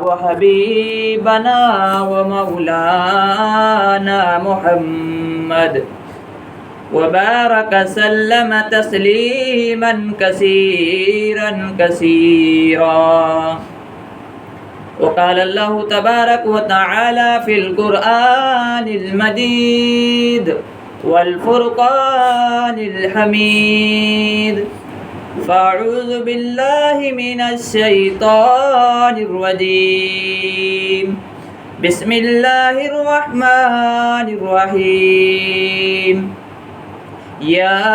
وحبيبنا ومولانا محمد وبارك سلم تسليما كثيرا كثيرا. وقال الله تبارك وتعالى في القرآن المجيد والفرقان الحميد. فأعوذ بالله من الشيطان الرجيم. بسم الله الرحمن الرحيم. يا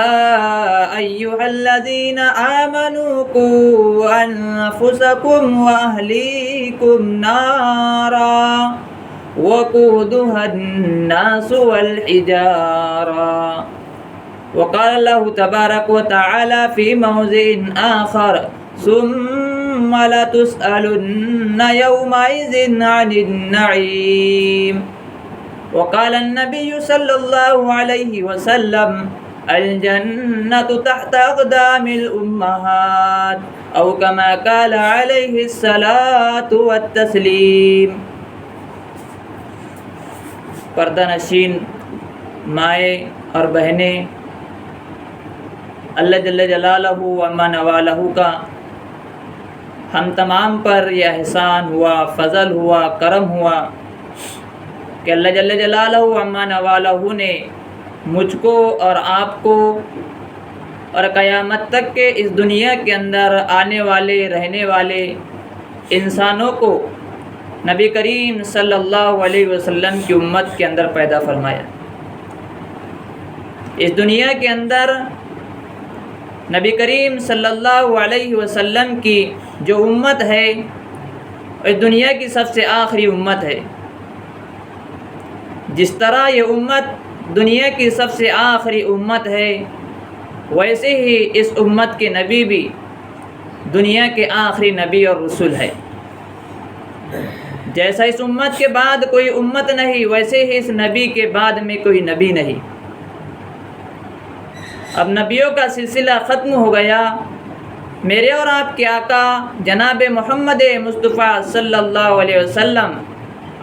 أيها الذين آمنوا قوا أنفسكم وأهليكم نارا وقودها الناس والحجارة. وقال الله تبارك وتعالى في موضع آخر ثم لتسألن يومئذ عن النعيم. وقال النبي صلى الله عليه وسلم الجنة تحت أقدام الأمهات أو كما قال عليه الصلاة والتسلیم. پردہ نشین مائیں اور بہنیں، اللہ جل جلالہ و من والہ کا ہم تمام پر یہ احسان ہوا، فضل ہوا، کرم ہوا کہ اللہ جل جلالہ و من والہ نے مجھ کو اور آپ کو اور قیامت تک کے اس دنیا کے اندر آنے والے رہنے والے انسانوں کو نبی کریم صلی اللہ علیہ وسلم کی امت کے اندر پیدا فرمایا. اس دنیا کے اندر نبی کریم صلی اللہ علیہ وسلم کی جو امت ہے اس دنیا کی سب سے آخری امت ہے. جس طرح یہ امت دنیا کی سب سے آخری امت ہے، ویسے ہی اس امت کے نبی بھی دنیا کے آخری نبی اور رسول ہے. جیسا اس امت کے بعد کوئی امت نہیں، ویسے ہی اس نبی کے بعد میں کوئی نبی نہیں. اب نبیوں کا سلسلہ ختم ہو گیا. میرے اور آپ کے آقا جناب محمد مصطفیٰ صلی اللہ علیہ وسلم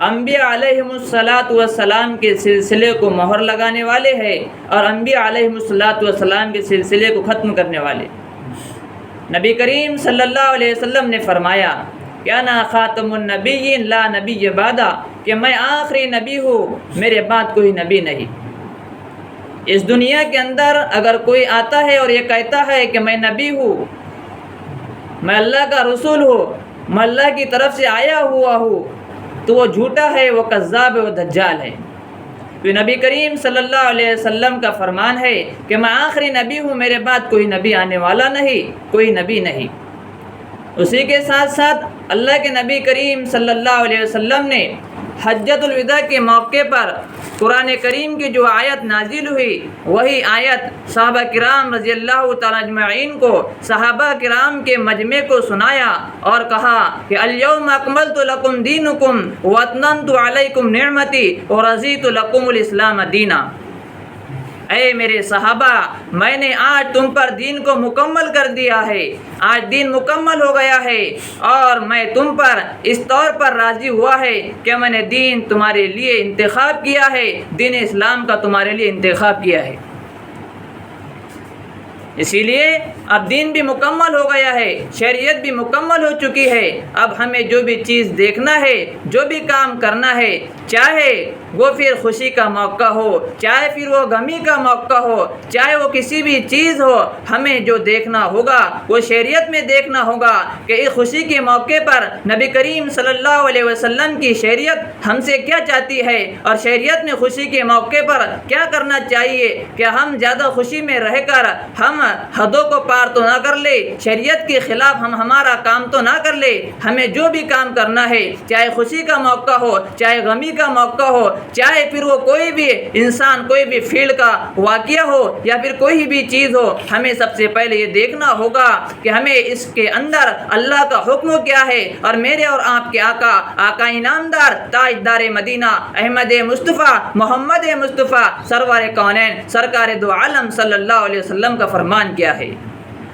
انبیاء علیہم السلام کے سلسلے کو مہر لگانے والے ہیں اور انبیاء علیہم السلام کے سلسلے کو ختم کرنے والے. نبی کریم صلی اللہ علیہ وسلم نے فرمایا کہ انا خاتم النبیین لا نبی بعدا، کہ میں آخری نبی ہوں، میرے بعد کوئی نبی نہیں. اس دنیا کے اندر اگر کوئی آتا ہے اور یہ کہتا ہے کہ میں نبی ہوں، میں اللہ کا رسول ہوں، میں اللہ کی طرف سے آیا ہوا ہوں، تو وہ جھوٹا ہے، وہ کذاب ہے، وہ دجال ہے. تو نبی کریم صلی اللہ علیہ وسلم کا فرمان ہے کہ میں آخری نبی ہوں، میرے بعد کوئی نبی آنے والا نہیں، کوئی نبی نہیں. اسی کے ساتھ ساتھ اللہ کے نبی کریم صلی اللہ علیہ وسلم نے حجۃ الوداع کے موقع پر قرآن کریم کی جو آیت نازل ہوئی، وہی آیت صحابہ کرام رضی اللہ تعالیٰ اجمعین کو، صحابہ کرام کے مجمع کو سنایا اور کہا کہ الیوم اکملت لکم دینکم واتممت علیکم نعمتی ورضیت لکم الاسلام دینا. اے میرے صحابہ، میں نے آج تم پر دین کو مکمل کر دیا ہے، آج دین مکمل ہو گیا ہے، اور میں تم پر اس طور پر راضی ہوا ہے کہ میں نے دین تمہارے لیے انتخاب کیا ہے، دین اسلام کا تمہارے لیے انتخاب کیا ہے. اسی لیے اب دین بھی مکمل ہو گیا ہے، شریعت بھی مکمل ہو چکی ہے. اب ہمیں جو بھی چیز دیکھنا ہے، جو بھی کام کرنا ہے، چاہے وہ پھر خوشی کا موقع ہو، چاہے پھر وہ غمی کا موقع ہو، چاہے وہ کسی بھی چیز ہو، ہمیں جو دیکھنا ہوگا وہ شریعت میں دیکھنا ہوگا کہ اس خوشی کے موقع پر نبی کریم صلی اللہ علیہ وسلم کی شریعت ہم سے کیا چاہتی ہے، اور شریعت میں خوشی کے موقع پر کیا کرنا چاہیے کہ ہم زیادہ خوشی میں رہ کر ہم حدوں کو پار تو نہ کر لے، شریعت کے خلاف ہم ہمارا کام تو نہ کر لے. ہمیں جو بھی کام کرنا ہے، چاہے خوشی کا موقع ہو، چاہے غمی کا موقع ہو، چاہے پھر وہ کوئی بھی انسان، کوئی بھی فیلڈ کا واقعہ ہو یا پھر کوئی بھی چیز ہو، ہمیں سب سے پہلے یہ دیکھنا ہوگا کہ ہمیں اس کے اندر اللہ کا حکم کیا ہے. اور میرے اور آپ کے آقا، آقا انعامدار تاجدار مدینہ احمد مصطفیٰ محمد مصطفیٰ سرور کونین سرکار دو عالم صلی اللہ علیہ وسلم کا فرمان کیا ہے.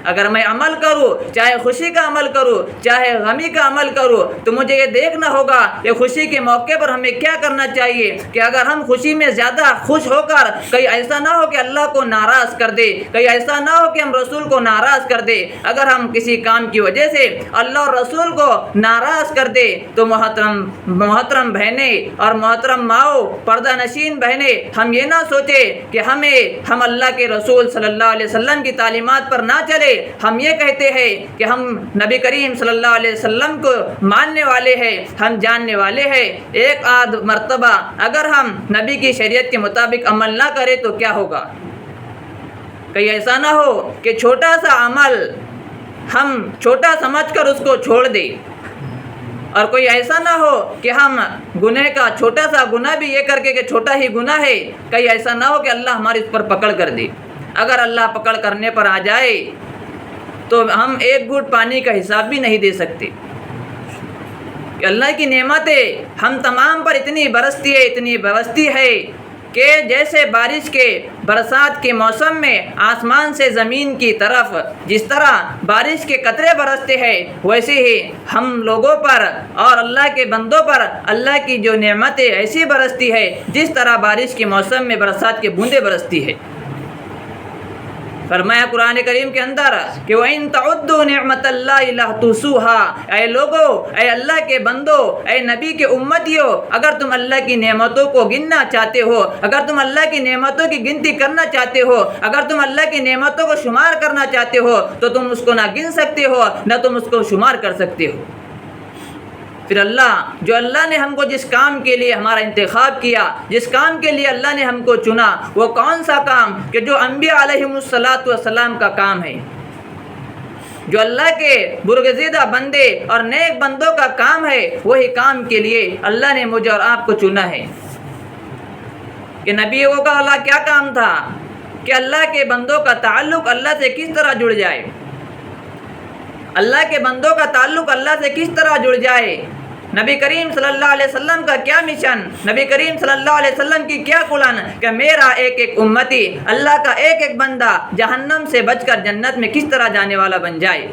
اگر میں عمل کروں، چاہے خوشی کا عمل کروں چاہے غمی کا عمل کروں، تو مجھے یہ دیکھنا ہوگا کہ خوشی کے موقع پر ہمیں کیا کرنا چاہیے کہ اگر ہم خوشی میں زیادہ خوش ہو کر کہیں ایسا نہ ہو کہ اللہ کو ناراض کر دے، کہیں ایسا نہ ہو کہ ہم رسول کو ناراض کر دے۔ اگر ہم کسی کام کی وجہ سے اللہ اور رسول کو ناراض کر دے تو محترم بہنیں اور محترم ماؤں، پردہ نشین بہنیں، ہم یہ نہ سوچے کہ ہم اللہ کے رسول صلی اللہ علیہ وسلم کی تعلیمات پر نہ چلے۔ ہم یہ کہتے ہیں کہ ہم نبی کریم صلی اللہ علیہ وسلم کو ماننے والے ہیں، ہم جاننے والے ہیں۔ ایک آدھ مرتبہ اگر ہم نبی کی شریعت کے مطابق عمل نہ کریں تو کیا ہوگا؟ کہیں ایسا نہ ہو کہ چھوٹا سا عمل ہم چھوٹا سمجھ کر اس کو چھوڑ دیں، اور کوئی ایسا نہ ہو کہ ہم گناہ کا چھوٹا سا گناہ بھی یہ کر کے کہ چھوٹا ہی گناہ ہے، کہیں ایسا نہ ہو کہ اللہ ہماری اس پر پکڑ کر دے۔ اگر اللہ پکڑ کرنے پر آ جائے تو ہم ایک گھونٹ پانی کا حساب بھی نہیں دے سکتے۔ کہ اللہ کی نعمتیں ہم تمام پر اتنی برستی ہے کہ جیسے بارش کے برسات کے موسم میں آسمان سے زمین کی طرف جس طرح بارش کے قطرے برستے ہیں، ویسے ہی ہم لوگوں پر اور اللہ کے بندوں پر اللہ کی جو نعمتیں ایسی برستی ہے جس طرح بارش کے موسم میں برسات کی بوندیں برستی ہے۔ فرمایا قرآن کریم کے اندر کہ وَإِن تَعُدُّوا نِعْمَةَ اللَّهِ لَا تُحْصُوهَا، اے لوگو، اے اللہ کے بندو، اے نبی کے امتیو، اگر تم اللہ کی نعمتوں کو گننا چاہتے ہو، اگر تم اللہ کی نعمتوں کی گنتی کرنا چاہتے ہو، اگر تم اللہ کی نعمتوں کو شمار کرنا چاہتے ہو تو تم اس کو نہ گن سکتے ہو نہ تم اس کو شمار کر سکتے ہو۔ پھر اللہ نے ہم کو جس کام کے لیے ہمارا انتخاب کیا، جس کام کے لیے اللہ نے ہم کو چنا، وہ کون سا کام کہ جو انبیاء علیہم السلام کا کام ہے، جو اللہ کے برگزیدہ بندے اور نیک بندوں کا کام ہے، وہی کام کے لیے اللہ نے مجھے اور آپ کو چنا ہے۔ کہ نبیوں کا اللہ کیا کام تھا کہ اللہ کے بندوں کا تعلق اللہ سے کس طرح جڑ جائے، اللہ کے بندوں کا تعلق اللہ سے کس طرح جڑ جائے۔ نبی کریم صلی اللہ علیہ وسلم کا کیا مشن، نبی کریم صلی اللہ علیہ وسلم کی کیا قرآن کہ میرا ایک ایک امتی، اللہ کا ایک ایک بندہ جہنم سے بچ کر جنت میں کس طرح جانے والا بن جائے۔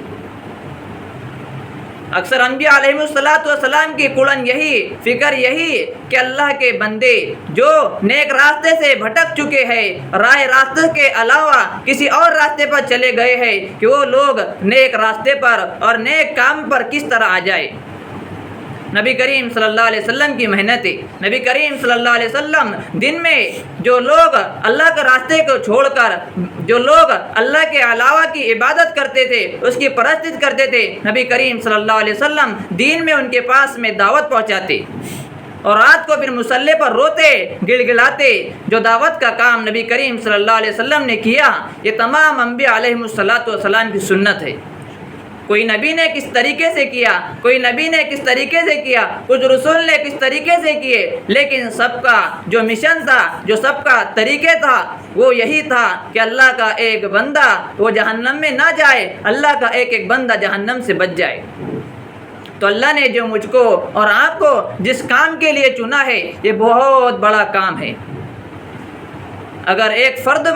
اکثر انبیاء علیہ السلام کی قرآن یہی فکر یہی کہ اللہ کے بندے جو نیک راستے سے بھٹک چکے ہیں، راہ راستے کے علاوہ کسی اور راستے پر چلے گئے ہیں، کہ وہ لوگ نیک راستے پر اور نیک کام پر کس طرح آ جائے۔ نبی کریم صلی اللہ علیہ وسلم کی محنتیں، نبی کریم صلی اللہ علیہ وسلم دن میں جو لوگ اللہ کے راستے کو چھوڑ کر جو لوگ اللہ کے علاوہ کی عبادت کرتے تھے، اس کی پرستش کرتے تھے، نبی کریم صلی اللہ علیہ وسلم دین میں ان کے پاس میں دعوت پہنچاتے اور رات کو پھر مصلی پر روتے گڑ گڑاتے۔ جو دعوت کا کام نبی کریم صلی اللہ علیہ وسلم نے کیا، یہ تمام انبیاء علیہ السلام کی سنت ہے۔ کوئی نبی نے کس طریقے سے کیا، کوئی نبی نے کس طریقے سے کیا، کچھ رسول نے کس طریقے سے کیے، لیکن سب کا جو مشن تھا، جو سب کا طریقے تھا، وہ یہی تھا کہ اللہ کا ایک بندہ وہ جہنم میں نہ جائے، اللہ کا ایک ایک بندہ جہنم سے بچ جائے۔ تو اللہ نے جو مجھ کو اور آپ کو جس کام کے لیے چنا ہے، یہ بہت بڑا کام ہے۔ اگر ایک مرد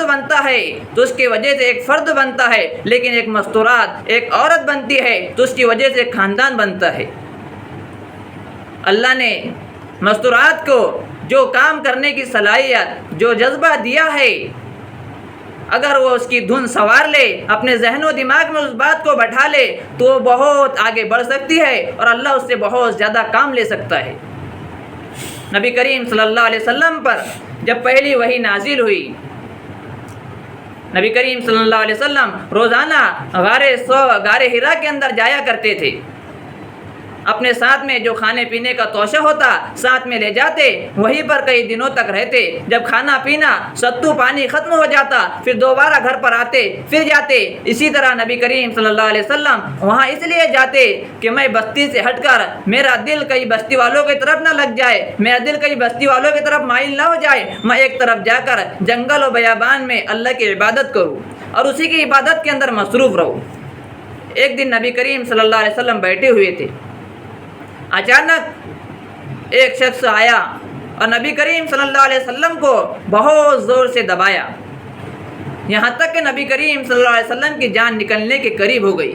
بنتا ہے تو اس کی وجہ سے ایک فرد بنتا ہے، لیکن ایک مستورات ایک عورت بنتی ہے تو اس کی وجہ سے ایک خاندان بنتا ہے۔ اللہ نے مستورات کو جو کام کرنے کی صلاحیت، جو جذبہ دیا ہے، اگر وہ اس کی دھن سوار لے، اپنے ذہن و دماغ میں اس بات کو بٹھا لے تو وہ بہت آگے بڑھ سکتی ہے اور اللہ اس سے بہت زیادہ کام لے سکتا ہے۔ نبی کریم صلی اللہ علیہ وسلم پر جب پہلی وحی نازل ہوئی، نبی کریم صلی اللہ علیہ وسلم روزانہ غار حرا کے اندر جایا کرتے تھے، اپنے ساتھ میں جو کھانے پینے کا توشہ ہوتا ساتھ میں لے جاتے، وہیں پر کئی دنوں تک رہتے۔ جب کھانا پینا ستو پانی ختم ہو جاتا پھر دوبارہ گھر پر آتے، پھر جاتے۔ اسی طرح نبی کریم صلی اللہ علیہ وسلم وہاں اس لیے جاتے کہ میں بستی سے ہٹ کر میرا دل کئی بستی والوں کی طرف نہ لگ جائے، میرا دل کئی بستی والوں کی طرف مائل نہ ہو جائے، میں ایک طرف جا کر جنگل و بیابان میں اللہ کی عبادت کروں اور اسی کی عبادت کے اندر مصروف رہوں۔ ایک دن نبی کریم صلی اللہ علیہ وسلم بیٹھے ہوئے تھے، اچانک ایک شخص آیا اور نبی کریم صلی اللہ علیہ وسلم کو بہت زور سے دبایا یہاں تک کہ نبی کریم صلی اللہ علیہ وسلم کی جان نکلنے کے قریب ہو گئی۔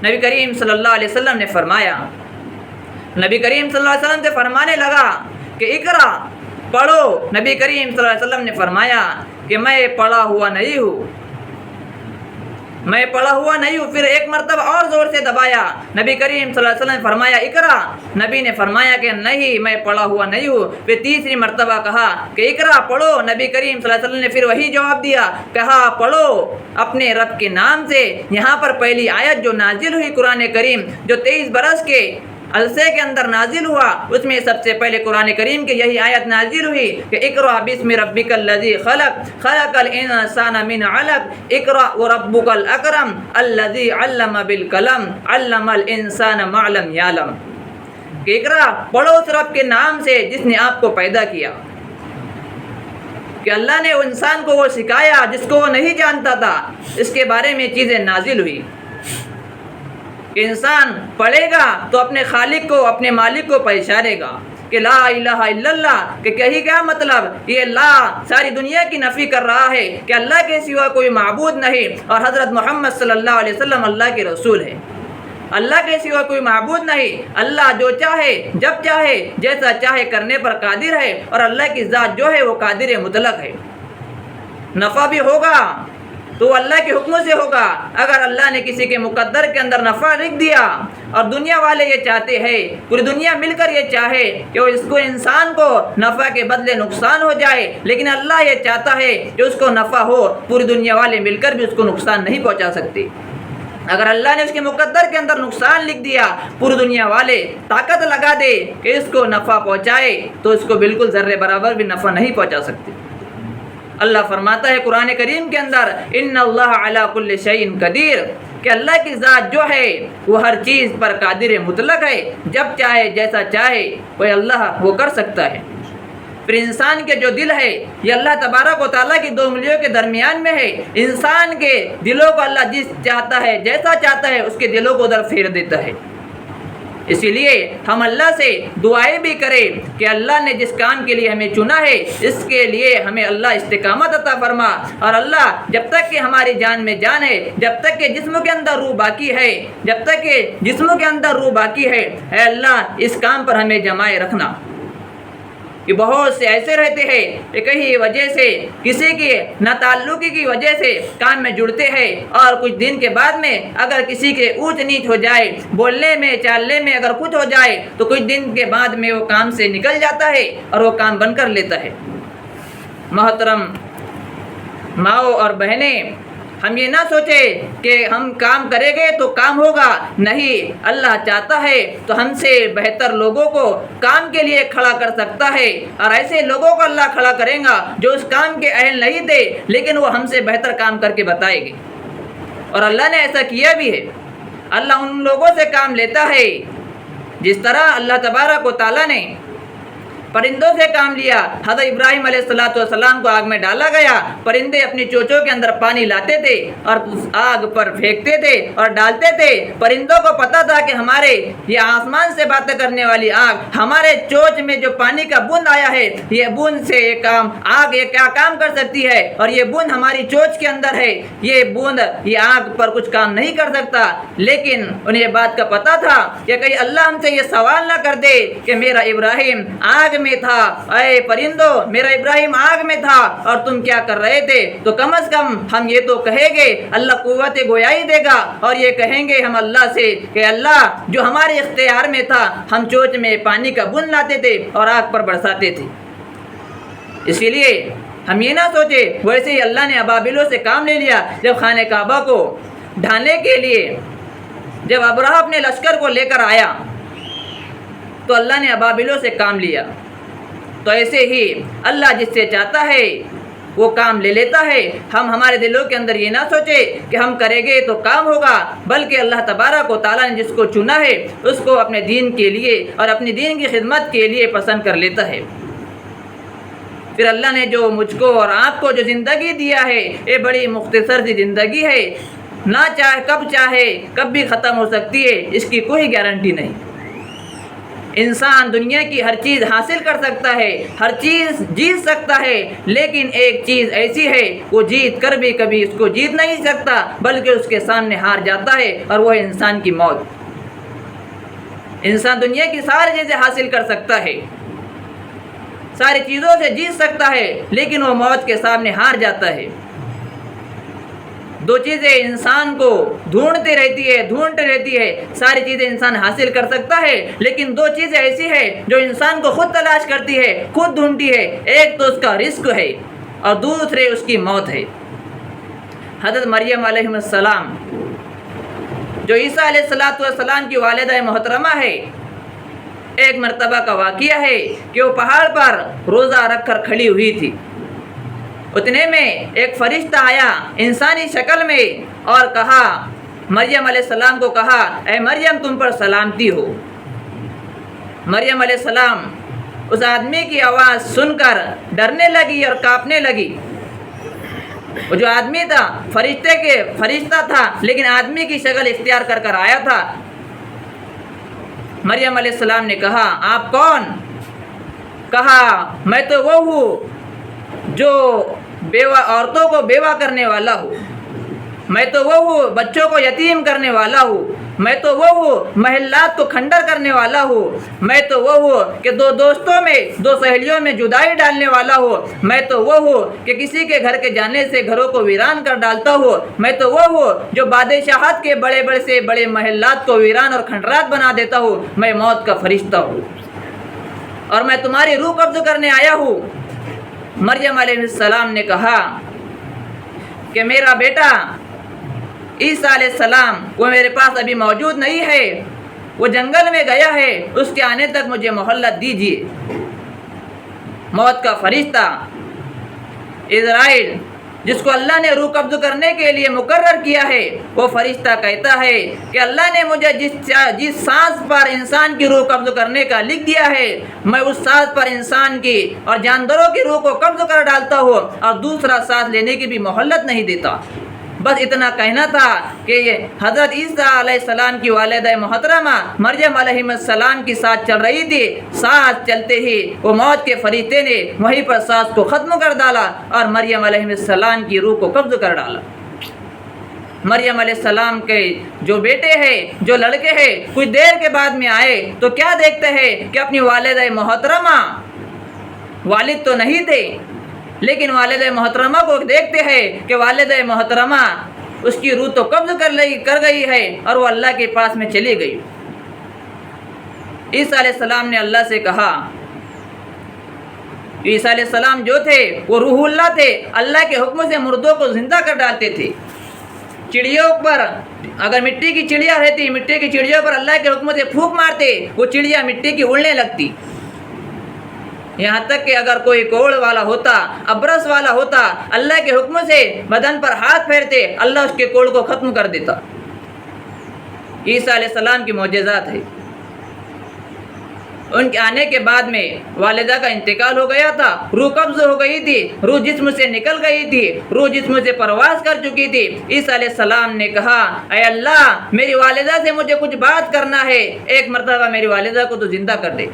نبی کریم صلی اللہ علیہ وسلم نے فرمایا، نبی کریم صلی اللہ علیہ وسلم سے فرمانے لگا کہ اقرا، پڑھو۔ نبی کریم صلی اللہ علیہ وسلم نے فرمایا کہ میں پڑھا ہوا نہیں ہوں، میں پڑھا ہوا نہیں ہوں۔ پھر ایک مرتبہ اور زور سے دبایا، نبی کریم صلی اللہ علیہ وسلم نے فرمایا اقرا، نبی نے فرمایا کہ نہیں میں پڑھا ہوا نہیں ہوں۔ پھر تیسری مرتبہ کہا کہ اقرا، پڑھو۔ نبی کریم صلی اللہ علیہ وسلم نے پھر وہی جواب دیا، کہا پڑھو اپنے رب کے نام سے۔ یہاں پر پہلی آیت جو نازل ہوئی قرآن کریم، جو 23 برس کے عرصے کے اندر نازل ہوا، اس میں سب سے پہلے قرآن کریم کی یہی آیت نازل ہوئی کہ اقرأ بسم ربک الذی خلق خلق الانسان من علق اقرأ وربک الاکرم الذی علم بالقلم علم الانسان ما لم یعلم، کہ اقرأ، پڑھو اس رب کے نام سے جس نے آپ کو پیدا کیا، کہ اللہ نے انسان کو وہ سکھایا جس کو وہ نہیں جانتا تھا۔ اس کے بارے میں چیزیں نازل ہوئی کہ انسان پڑھے گا تو اپنے خالق کو، اپنے مالک کو پہچانے گا کہ لا الہ الا اللہ، کہ کہیں کیا مطلب، یہ لا ساری دنیا کی نفی کر رہا ہے کہ اللہ کے سوا کوئی معبود نہیں، اور حضرت محمد صلی اللہ علیہ وسلم اللہ کے رسول ہے۔ اللہ کے سوا کوئی معبود نہیں، اللہ جو چاہے جب چاہے جیسا چاہے کرنے پر قادر ہے، اور اللہ کی ذات جو ہے وہ قادر مطلق ہے۔ نفع بھی ہوگا تو اللہ کے حکم سے ہوگا۔ اگر اللہ نے کسی کے مقدر کے اندر نفع لکھ دیا اور دنیا والے یہ چاہتے ہیں، پوری دنیا مل کر یہ چاہے کہ وہ اس کو انسان کو نفع کے بدلے نقصان ہو جائے، لیکن اللہ یہ چاہتا ہے کہ اس کو نفع ہو، پوری دنیا والے مل کر بھی اس کو نقصان نہیں پہنچا سکتے۔ اگر اللہ نے اس کے مقدر کے اندر نقصان لکھ دیا، پوری دنیا والے طاقت لگا دے کہ اس کو نفع پہنچائے، تو اس کو بالکل ذرے برابر بھی نفع نہیں پہنچا سکتے۔ اللہ فرماتا ہے قرآن کریم کے اندر ان اللہ علی کل شیء قدیر، کہ اللہ کی ذات جو ہے وہ ہر چیز پر قادر مطلق ہے، جب چاہے جیسا چاہے وہ اللہ وہ کر سکتا ہے۔ پھر انسان کے جو دل ہے یہ اللہ تبارک و تعالیٰ کی 2 انگلیوں کے درمیان میں ہے۔ انسان کے دلوں کو اللہ جس چاہتا ہے جیسا چاہتا ہے اس کے دلوں کو ادھر پھیر دیتا ہے۔ اسی لیے ہم اللہ سے دعائیں بھی کریں کہ اللہ نے جس کام کے لیے ہمیں چنا ہے اس کے لیے ہمیں اللہ استقامت عطا فرما، اور اللہ جب تک کہ ہماری جان میں جان ہے، جب تک کہ جسم کے اندر روح باقی ہے، جب تک کہ جسم کے اندر روح باقی ہے، اے اللہ اس کام پر ہمیں جمائے رکھنا۔ کہ بہت سے ایسے رہتے ہیں کہ کہیں وجہ سے کسی کی ناتعلقی کی وجہ سے کام میں جڑتے ہیں، اور کچھ دن کے بعد میں اگر کسی کے اونچ نیچ ہو جائے، بولنے میں چالنے میں اگر کچھ ہو جائے تو کچھ دن کے بعد میں وہ کام سے نکل جاتا ہے اور وہ کام بن کر لیتا ہے۔ محترم ماؤں اور بہنیں، ہم یہ نہ سوچے کہ ہم کام کریں گے تو کام ہوگا، نہیں، اللہ چاہتا ہے تو ہم سے بہتر لوگوں کو کام کے لیے کھڑا کر سکتا ہے، اور ایسے لوگوں کو اللہ کھڑا کرے گا جو اس کام کے اہل نہیں تھے لیکن وہ ہم سے بہتر کام کر کے بتائے گے، اور اللہ نے ایسا کیا بھی ہے۔ اللہ ان لوگوں سے کام لیتا ہے جس طرح اللہ تبارک و تعالیٰ نے پرندوں سے کام لیا۔ حضرت ابراہیم علیہ السلام کو آگ میں ڈالا گیا، پرندے اپنی چوچوں کے اندر پانی لاتے تھے اور اس آگ پر پھینکتے تھے اور ڈالتے تھے۔ پرندوں کو پتا تھا کہ ہمارے یہ آسمان سے باتیں کرنے والی آگ، ہمارے چوچ میں جو پانی کا بوند آیا ہے، یہ بوند سے یہ کام آگ یہ کیا کام کر سکتی ہے، اور یہ بوند ہماری چوچ کے اندر ہے، یہ بوند یہ آگ پر کچھ کام نہیں کر سکتا۔ لیکن انہیں یہ بات کا پتا تھا کہ کہیں اللہ ہم سے یہ سوال نہ کر دے کہ میرا ابراہیم آگ میں تھا، اے پرندوں میرا ابراہیم آگ میں تھا اور تم کیا کر رہے تھے، تو کم از کم ہم یہ تو کہیں گے، اللہ قوت گویائی دے گا، اور یہ کہیں گے ہم اللہ سے کہ اللہ جو ہمارے اختیار میں تھا، ہم چوچ میں پانی کا بند لاتے تھے اور آگ پر برساتے تھے۔ اسی لیے ہم یہ نہ سوچے، ویسے ہی اللہ نے ابابیلوں سے کام لے لیا۔ جب خانہ کعبہ کو ڈھانے کے لیے جب ابرہہ اپنے لشکر کو لے کر آیا تو اللہ نے ابابیلوں سے کام لیا۔ تو ایسے ہی اللہ جس سے چاہتا ہے وہ کام لے لیتا ہے۔ ہم ہمارے دلوں کے اندر یہ نہ سوچے کہ ہم کریں گے تو کام ہوگا، بلکہ اللہ تبارک و تعالیٰ نے جس کو چنا ہے اس کو اپنے دین کے لیے اور اپنی دین کی خدمت کے لیے پسند کر لیتا ہے۔ پھر اللہ نے جو مجھ کو اور آپ کو جو زندگی دیا ہے، یہ بڑی مختصر سی زندگی ہے، نہ چاہے کب بھی ختم ہو سکتی ہے، اس کی کوئی گارنٹی نہیں۔ انسان دنیا کی ہر چیز حاصل کر سکتا ہے، ہر چیز جیت سکتا ہے، لیکن ایک چیز ایسی ہے وہ جیت کر بھی کبھی اس کو جیت نہیں سکتا بلکہ اس کے سامنے ہار جاتا ہے، اور وہ ہے انسان کی موت۔ انسان دنیا کی ساری چیزیں حاصل کر سکتا ہے، ساری چیزوں سے جیت سکتا ہے، لیکن وہ موت کے سامنے ہار جاتا ہے۔ دو چیزیں انسان کو ڈھونڈتی رہتی ہے، ساری چیزیں انسان حاصل کر سکتا ہے، لیکن دو چیزیں ایسی ہیں جو انسان کو خود تلاش کرتی ہے، خود ڈھونڈتی ہے۔ ایک تو اس کا رزق ہے اور دوسرے اس کی موت ہے۔ حضرت مریم علیہ السلام جو عیسیٰ علیہ السلام کی والدہ محترمہ ہے، ایک مرتبہ کا واقعہ ہے کہ وہ پہاڑ پر روزہ رکھ کر کھڑی ہوئی تھی۔ اتنے میں ایک فرشتہ آیا انسانی شکل میں اور کہا، مریم علیہ السلام کو کہا، اے مریم تم پر سلامتی ہو۔ مریم علیہ السلام اس آدمی کی آواز سن کر ڈرنے لگی اور کانپنے لگی۔ وہ جو آدمی تھا فرشتہ تھا، لیکن آدمی کی شکل اختیار کر کر آیا تھا۔ مریم علیہ السلام نے کہا، آپ کون؟ کہا، میں تو وہ ہوں جو بیوہ عورتوں کو بیوہ کرنے والا ہوں، میں تو وہ ہوں بچوں کو یتیم کرنے والا ہوں، میں تو وہ ہوں محلات کو کھنڈر کرنے والا ہوں، میں تو وہ ہوں کہ دو سہیلیوں میں جدائی ڈالنے والا ہوں، میں تو وہ ہوں کہ کسی کے گھر کے جانے سے گھروں کو ویران کر ڈالتا ہوں، میں تو وہ ہوں جو بادشاہت کے بڑے محلات کو ویران اور کھنڈرات بنا دیتا ہوں۔ میں موت کا فرشتہ ہوں اور میں تمہاری روح قبض کرنے آیا ہوں۔ مریم علیہ السلام نے کہا کہ میرا بیٹا عیسیٰ علیہ السلام وہ میرے پاس ابھی موجود نہیں ہے، وہ جنگل میں گیا ہے، اس کے آنے تک مجھے مہلت دیجیے۔ موت کا فرشتہ عزرائیل جس کو اللہ نے روح قبض کرنے کے لیے مقرر کیا ہے، وہ فرشتہ کہتا ہے کہ اللہ نے مجھے جس سانس پر انسان کی روح قبض کرنے کا لکھ دیا ہے، میں اس سانس پر انسان کی اور جانوروں کی روح کو قبض کر ڈالتا ہوں اور دوسرا سانس لینے کی بھی مہلت نہیں دیتا۔ بس اتنا کہنا تھا کہ یہ حضرت عیسیٰ علیہ السلام کی والدہ محترمہ مریم علیہ السلام کی سانس چل رہی تھی۔ سانس چلتے ہی وہ موت کے فرشتے نے وہیں پر سانس کو ختم کر ڈالا اور مریم علیہ السلام کی روح کو قبض کر ڈالا۔ مریم علیہ السلام کے جو بیٹے ہیں، جو لڑکے ہیں، کچھ دیر کے بعد میں آئے تو کیا دیکھتے ہیں کہ اپنی والدہ محترمہ، والد تو نہیں تھے لیکن والدہ محترمہ کو دیکھتے ہیں کہ والدہ محترمہ اس کی روح تو قبض کر گئی ہے اور وہ اللہ کے پاس میں چلی گئی۔ عیسیٰ علیہ السلام نے اللہ سے کہا، عیسیٰ علیہ السلام جو تھے وہ روح اللہ تھے، اللہ کے حکم سے مردوں کو زندہ کر ڈالتے تھے۔ چڑیوں پر اگر مٹی کی چڑیا رہتی، مٹی کی چڑیوں پر اللہ کے حکم سے پھونک مارتے، وہ چڑیا مٹی کی اڑنے لگتی۔ یہاں تک کہ اگر کوئی کوڑ والا ہوتا، ابرس والا ہوتا، اللہ کے حکم سے بدن پر ہاتھ پھیرتے، اللہ اس کے کوڑ کو ختم کر دیتا۔ عیسیٰ علیہ السلام کی معجزات ہے۔ ان کے آنے کے بعد میں والدہ کا انتقال ہو گیا تھا، روح قبض ہو گئی تھی، روح جسم سے نکل گئی تھی، روح جسم سے پرواز کر چکی تھی۔ عیسیٰ علیہ السلام نے کہا، اے اللہ میری والدہ سے مجھے کچھ بات کرنا ہے، ایک مرتبہ میری والدہ کو تو زندہ کر دے۔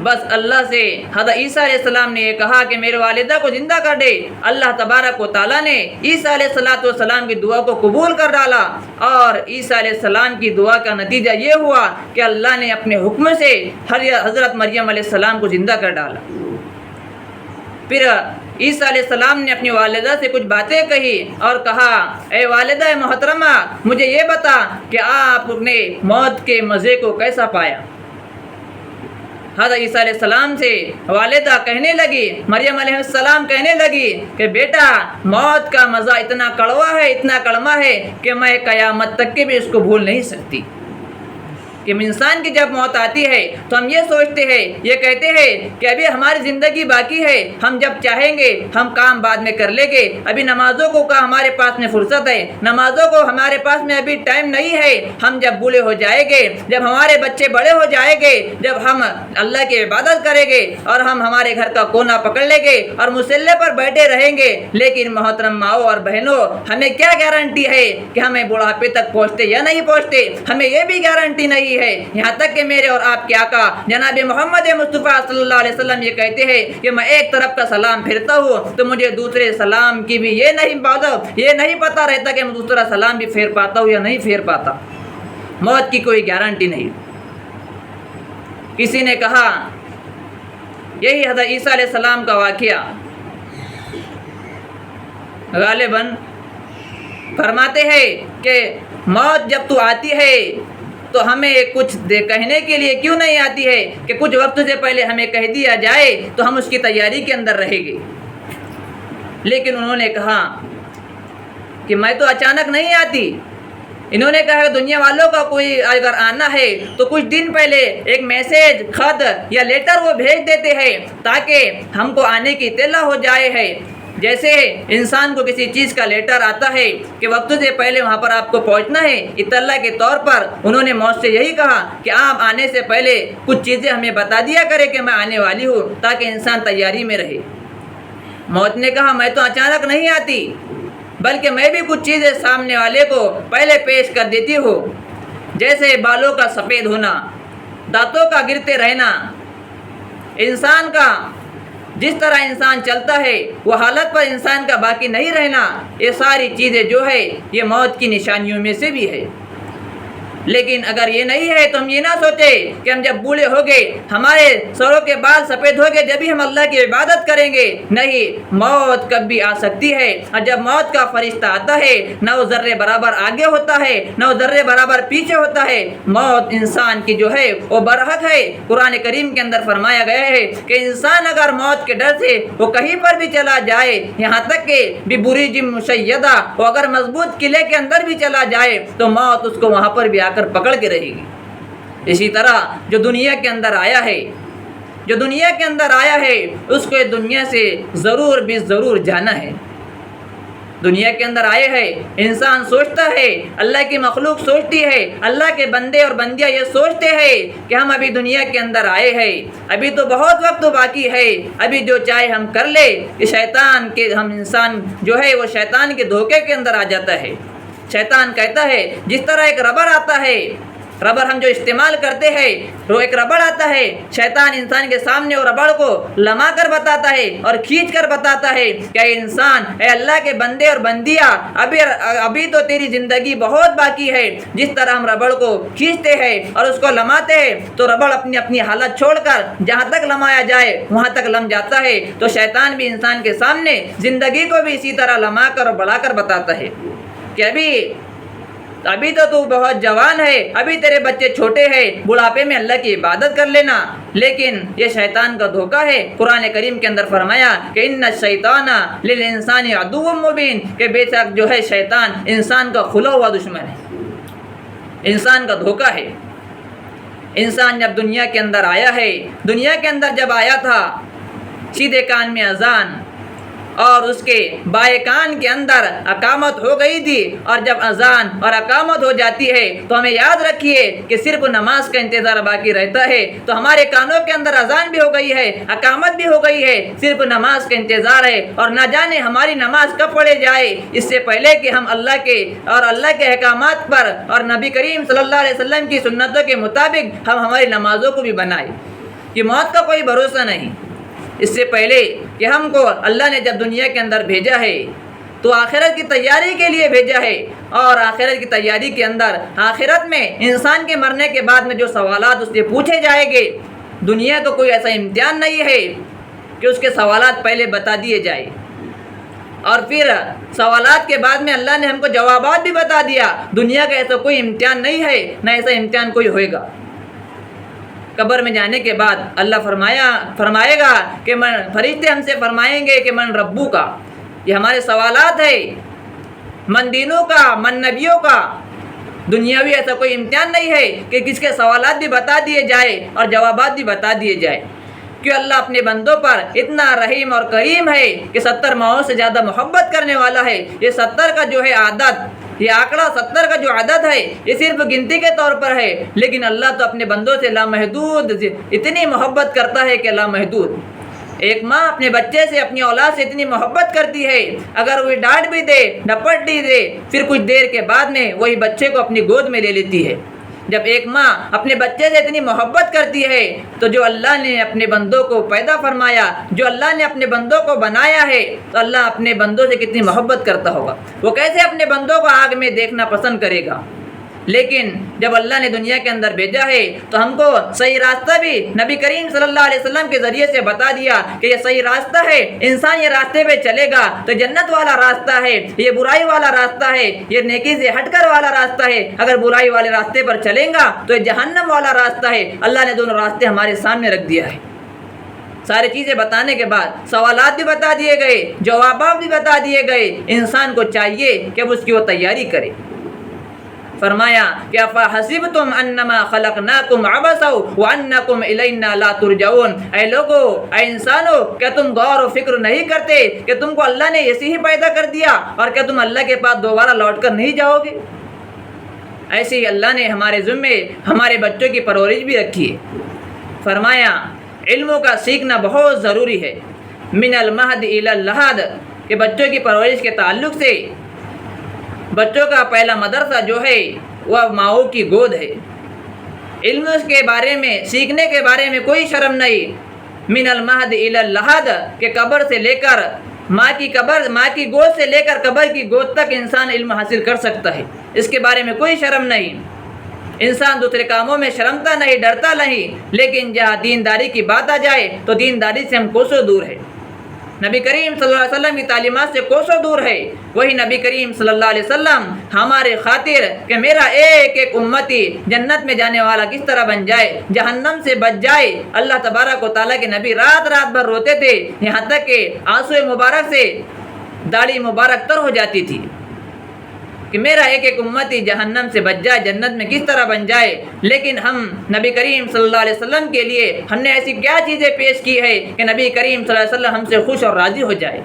بس اللہ سے حضرت عیسیٰ علیہ السلام نے یہ کہا کہ میرے والدہ کو زندہ کر دے۔ اللہ تبارک و تعالیٰ نے عیسیٰ علیہ السلام کی دعا کو قبول کر ڈالا اور عیسیٰ علیہ السلام کی دعا کا نتیجہ یہ ہوا کہ اللہ نے اپنے حکم سے حضرت مریم علیہ السلام کو زندہ کر ڈالا۔ پھر عیسیٰ علیہ السلام نے اپنی والدہ سے کچھ باتیں کہی اور کہا، اے والدہ محترمہ مجھے یہ بتا کہ آپ نے موت کے مزے کو کیسا پایا۔ حضرت عیسیٰ علیہ السلام سے والدہ کہنے لگی، مریم علیہ السلام کہنے لگی کہ بیٹا موت کا مزہ اتنا کڑوا ہے، اتنا کڑوا ہے کہ میں قیامت تک کے بھی اس کو بھول نہیں سکتی۔ کہ انسان کی جب موت آتی ہے تو ہم یہ سوچتے ہیں، یہ کہتے ہیں کہ ابھی ہماری زندگی باقی ہے، ہم جب چاہیں گے ہم کام بعد میں کر لیں گے، ابھی نمازوں کو کا ہمارے پاس میں فرصت ہے، نمازوں کو ہمارے پاس میں ابھی ٹائم نہیں ہے، ہم جب بوڑھے ہو جائیں گے، جب ہمارے بچے بڑے ہو جائیں گے، جب ہم اللہ کی عبادت کریں گے اور ہم ہمارے گھر کا کونا پکڑ لیں گے اور مصلی پر بیٹھے رہیں گے۔ لیکن محترم ماؤں اور بہنوں، ہمیں کیا گارنٹی ہے کہ ہمیں بڑھاپے تک پہنچتے یا نہیں پہنچتے؟ ہمیں یہ بھی گارنٹی نہیں آتی ہے، یہاں تک کہ میرے اور آپ کے آقا جناب محمد مصطفیٰ صلی اللہ علیہ وسلم یہ کہتے ہیں کہ میں ایک طرف کا سلام پھرتا ہوں تو مجھے دوسرے سلام کی بھی یہ نہیں پتہ رہتا کہ میں دوسرا سلام بھی پھیر پاتا ہوں یا نہیں پھیر پاتا۔ موت کی کوئی گارنٹی نہیں۔ کسی نے کہا، یہی حضرت عیسیٰ علیہ السلام کا واقعہ، غالباً فرماتے ہیں کہ موت جب تو آتی ہے تو ہمیں کچھ کہنے کے لیے کیوں نہیں آتی ہے کہ کچھ وقت سے پہلے ہمیں کہہ دیا جائے تو ہم اس کی تیاری کے اندر رہیں گے۔ لیکن انہوں نے کہا کہ میں تو اچانک نہیں آتی۔ انہوں نے کہا کہ دنیا والوں کا کوئی اگر آنا ہے تو کچھ دن پہلے ایک میسیج، خط یا لیٹر وہ بھیج دیتے ہیں تاکہ ہم کو آنے کی اطلاع ہو جائے ہے۔ جیسے انسان کو کسی چیز کا لیٹر آتا ہے کہ وقت سے پہلے وہاں پر آپ کو پہنچنا ہے، اطلاع کے طور پر انہوں نے موت سے یہی کہا کہ آپ آنے سے پہلے کچھ چیزیں ہمیں بتا دیا کرے کہ میں آنے والی ہوں تاکہ انسان تیاری میں رہے۔ موت نے کہا میں تو اچانک نہیں آتی، بلکہ میں بھی کچھ چیزیں سامنے والے کو پہلے پیش کر دیتی ہوں، جیسے بالوں کا سفید ہونا، دانتوں کا گرتے رہنا، انسان کا جس طرح انسان چلتا ہے وہ حالت پر انسان کا باقی نہیں رہنا، یہ ساری چیزیں جو ہے یہ موت کی نشانیوں میں سے بھی ہے۔ لیکن اگر یہ نہیں ہے تو ہم یہ نہ سوچیں کہ ہم جب بوڑھے ہو گئے، ہمارے سروں کے بال سفید ہو گئے، جب بھی ہم اللہ کی عبادت کریں گے۔ نہیں، موت کب بھی آ سکتی ہے، اور جب موت کا فرشتہ آتا ہے نہ وہ ذرے برابر آگے ہوتا ہے نہ وہ ذرے برابر پیچھے ہوتا ہے۔ موت انسان کی جو ہے وہ برحق ہے۔ قرآن کریم کے اندر فرمایا گیا ہے کہ انسان اگر موت کے ڈر سے وہ کہیں پر بھی چلا جائے، یہاں تک کہ ببرج مشیدہ وہ اگر مضبوط قلعے کے اندر بھی چلا جائے تو موت اس کو وہاں پر بھی کر پکڑ کے رہے گی۔ اسی طرح جو دنیا کے اندر آیا ہے اس کو دنیا سے ضرور بھی ضرور جانا ہے۔ دنیا کے اندر آئے ہیں، انسان سوچتا ہے، اللہ کی مخلوق سوچتی ہے، اللہ کے بندے اور بندیاں یہ سوچتے ہیں کہ ہم ابھی دنیا کے اندر آئے ہیں، ابھی تو بہت وقت باقی ہے، ابھی جو چاہے ہم کر لے۔ شیطان کے انسان جو ہے وہ شیطان کے دھوکے کے اندر آ جاتا ہے۔ شیطان کہتا ہے جس طرح ایک ربڑ آتا ہے، ربڑ ہم جو استعمال کرتے ہیں وہ ایک ربڑ آتا ہے، شیطان انسان کے سامنے وہ ربڑ کو لما کر بتاتا ہے اور کھینچ کر بتاتا ہے کہ اے انسان، اے اللہ کے بندے اور بندیاں، ابھی تو تیری زندگی بہت باقی ہے۔ جس طرح ہم ربڑ کو کھینچتے ہیں اور اس کو لماتے ہیں تو ربڑ اپنی حالت چھوڑ کر جہاں تک لمایا جائے وہاں تک لم جاتا ہے، تو شیطان بھی انسان کے سامنے زندگی کو بھی اسی طرح لما کر اور بڑھا کر بتاتا ہے کہ ابھی تو بہت جوان ہے، ابھی تیرے بچے چھوٹے ہیں، بڑھاپے میں اللہ کی عبادت کر لینا۔ لیکن یہ شیطان کا دھوکہ ہے۔ قرآن کریم کے اندر فرمایا کہ ان الشیطان للانسان عدو مبین، کہ بے شک جو ہے شیطان انسان کا کھلا ہوا دشمن ہے، انسان کا دھوکہ ہے۔ انسان جب دنیا کے اندر آیا ہے، دنیا کے اندر جب آیا تھا، سیدھے کان میں اذان اور اس کے بائیں کان کے اندر اقامت ہو گئی تھی، اور جب اذان اور اقامت ہو جاتی ہے تو ہمیں یاد رکھیے کہ صرف نماز کا انتظار باقی رہتا ہے۔ تو ہمارے کانوں کے اندر اذان بھی ہو گئی ہے، اقامت بھی ہو گئی ہے، صرف نماز کا انتظار ہے، اور نہ جانے ہماری نماز کب پڑھے جائے، اس سے پہلے کہ ہم اللہ کے احکامات پر اور نبی کریم صلی اللہ علیہ وسلم کی سنتوں کے مطابق ہم ہماری نمازوں کو بھی بنائیں۔ یہ موت کا کوئی بھروسہ نہیں۔ اس سے پہلے کہ ہم کو اللہ نے جب دنیا کے اندر بھیجا ہے تو آخرت کی تیاری کے لیے بھیجا ہے، اور آخرت کی تیاری کے اندر آخرت میں انسان کے مرنے کے بعد میں جو سوالات اس سے پوچھے جائیں گے، دنیا تو کوئی ایسا امتحان نہیں ہے کہ اس کے سوالات پہلے بتا دیے جائیں اور پھر سوالات کے بعد میں اللہ نے ہم کو جوابات بھی بتا دیا۔ دنیا کا ایسا کوئی امتحان نہیں ہے، نہ ایسا امتحان کوئی ہوئے گا۔ قبر میں جانے کے بعد اللہ فرمائے گا کہ فرشتے ہم سے فرمائیں گے کہ من ربو کا، یہ ہمارے سوالات ہے، من دینوں کا، من نبیوں کا۔ دنیاوی ایسا کوئی امتحان نہیں ہے کہ کس کے سوالات بھی بتا دیے جائے اور جوابات بھی بتا دیے جائے، کہ اللہ اپنے بندوں پر اتنا رحیم اور کریم ہے کہ 70 ماہوں سے زیادہ محبت کرنے والا ہے۔ یہ 70 کا جو ہے عادت، یہ آنکڑا 70 کا جو عدد ہے یہ صرف گنتی کے طور پر ہے، لیکن اللہ تو اپنے بندوں سے لامحدود اتنی محبت کرتا ہے کہ لامحدود۔ ایک ماں اپنے بچے سے، اپنی اولاد سے اتنی محبت کرتی ہے، اگر وہ ڈانٹ بھی دے، ڈپٹ بھی دے، پھر کچھ دیر کے بعد میں وہی بچے کو اپنی گود میں لے لیتی ہے، جب ایک ماں اپنے بچے سے اتنی محبت کرتی ہے تو جو اللہ نے اپنے بندوں کو پیدا فرمایا، جو اللہ نے اپنے بندوں کو بنایا ہے، تو اللہ اپنے بندوں سے کتنی محبت کرتا ہوگا۔ وہ کیسے اپنے بندوں کو آگ میں دیکھنا پسند کرے گا؟ لیکن جب اللہ نے دنیا کے اندر بھیجا ہے تو ہم کو صحیح راستہ بھی نبی کریم صلی اللہ علیہ وسلم کے ذریعے سے بتا دیا کہ یہ صحیح راستہ ہے، انسان یہ راستے پہ چلے گا تو جنت والا راستہ ہے، یہ برائی والا راستہ ہے، یہ نیکی سے ہٹ کر والا راستہ ہے، اگر برائی والے راستے پر چلیں گا تو یہ جہنم والا راستہ ہے۔ اللہ نے دونوں راستے ہمارے سامنے رکھ دیا ہے۔ ساری چیزیں بتانے کے بعد سوالات بھی بتا دیے گئے، جوابات بھی بتا دیے گئے، انسان کو چاہیے کہ اب اس کی وہ تیاری کرے۔ فرمایا کہ افحسبتم انما خلقناکم عبثا وانکم الینا لا ترجعون، اے لوگو، اے انسانو، کیا تم غور و فکر نہیں کرتے کہ تم کو اللہ نے ایسے ہی پیدا کر دیا اور کیا تم اللہ کے پاس دوبارہ لوٹ کر نہیں جاؤ گے؟ ایسے ہی اللہ نے ہمارے ذمے ہمارے بچوں کی پرورش بھی رکھی ہے۔ فرمایا علموں کا سیکھنا بہت ضروری ہے، من المہد الی اللحد، کہ بچوں کی پرورش کے تعلق سے بچوں کا پہلا مدرسہ جو ہے وہ ماؤں کی گود ہے۔ علم کے بارے میں، سیکھنے کے بارے میں کوئی شرم نہیں۔ من المہد الی اللحد، کہ قبر سے لے کر ماں کی گود سے لے کر قبر کی گود تک انسان علم حاصل کر سکتا ہے، اس کے بارے میں کوئی شرم نہیں۔ انسان دوسرے کاموں میں شرمتا نہیں، ڈرتا نہیں، لیکن جہاں دینداری کی بات آ جائے تو دینداری سے ہم کوسوں دور ہے، نبی کریم صلی اللہ علیہ وسلم کی تعلیمات سے کوسوں دور ہے۔ وہی نبی کریم صلی اللہ علیہ وسلم ہمارے خاطر کہ میرا ایک ایک امتی جنت میں جانے والا کس طرح بن جائے، جہنم سے بچ جائے، اللہ تبارک و تعالیٰ کے نبی رات رات بھر روتے تھے، یہاں تک کہ آنسو مبارک سے داڑھی مبارک تر ہو جاتی تھی کہ میرا ایک ایک امتی جہنم سے بچ جائے، جنت میں کس طرح بن جائے۔ لیکن ہم نبی کریم صلی اللہ علیہ وسلم کے لیے ہم نے ایسی کیا چیزیں پیش کی ہے کہ نبی کریم صلی اللہ علیہ وسلم ہم سے خوش اور راضی ہو جائے۔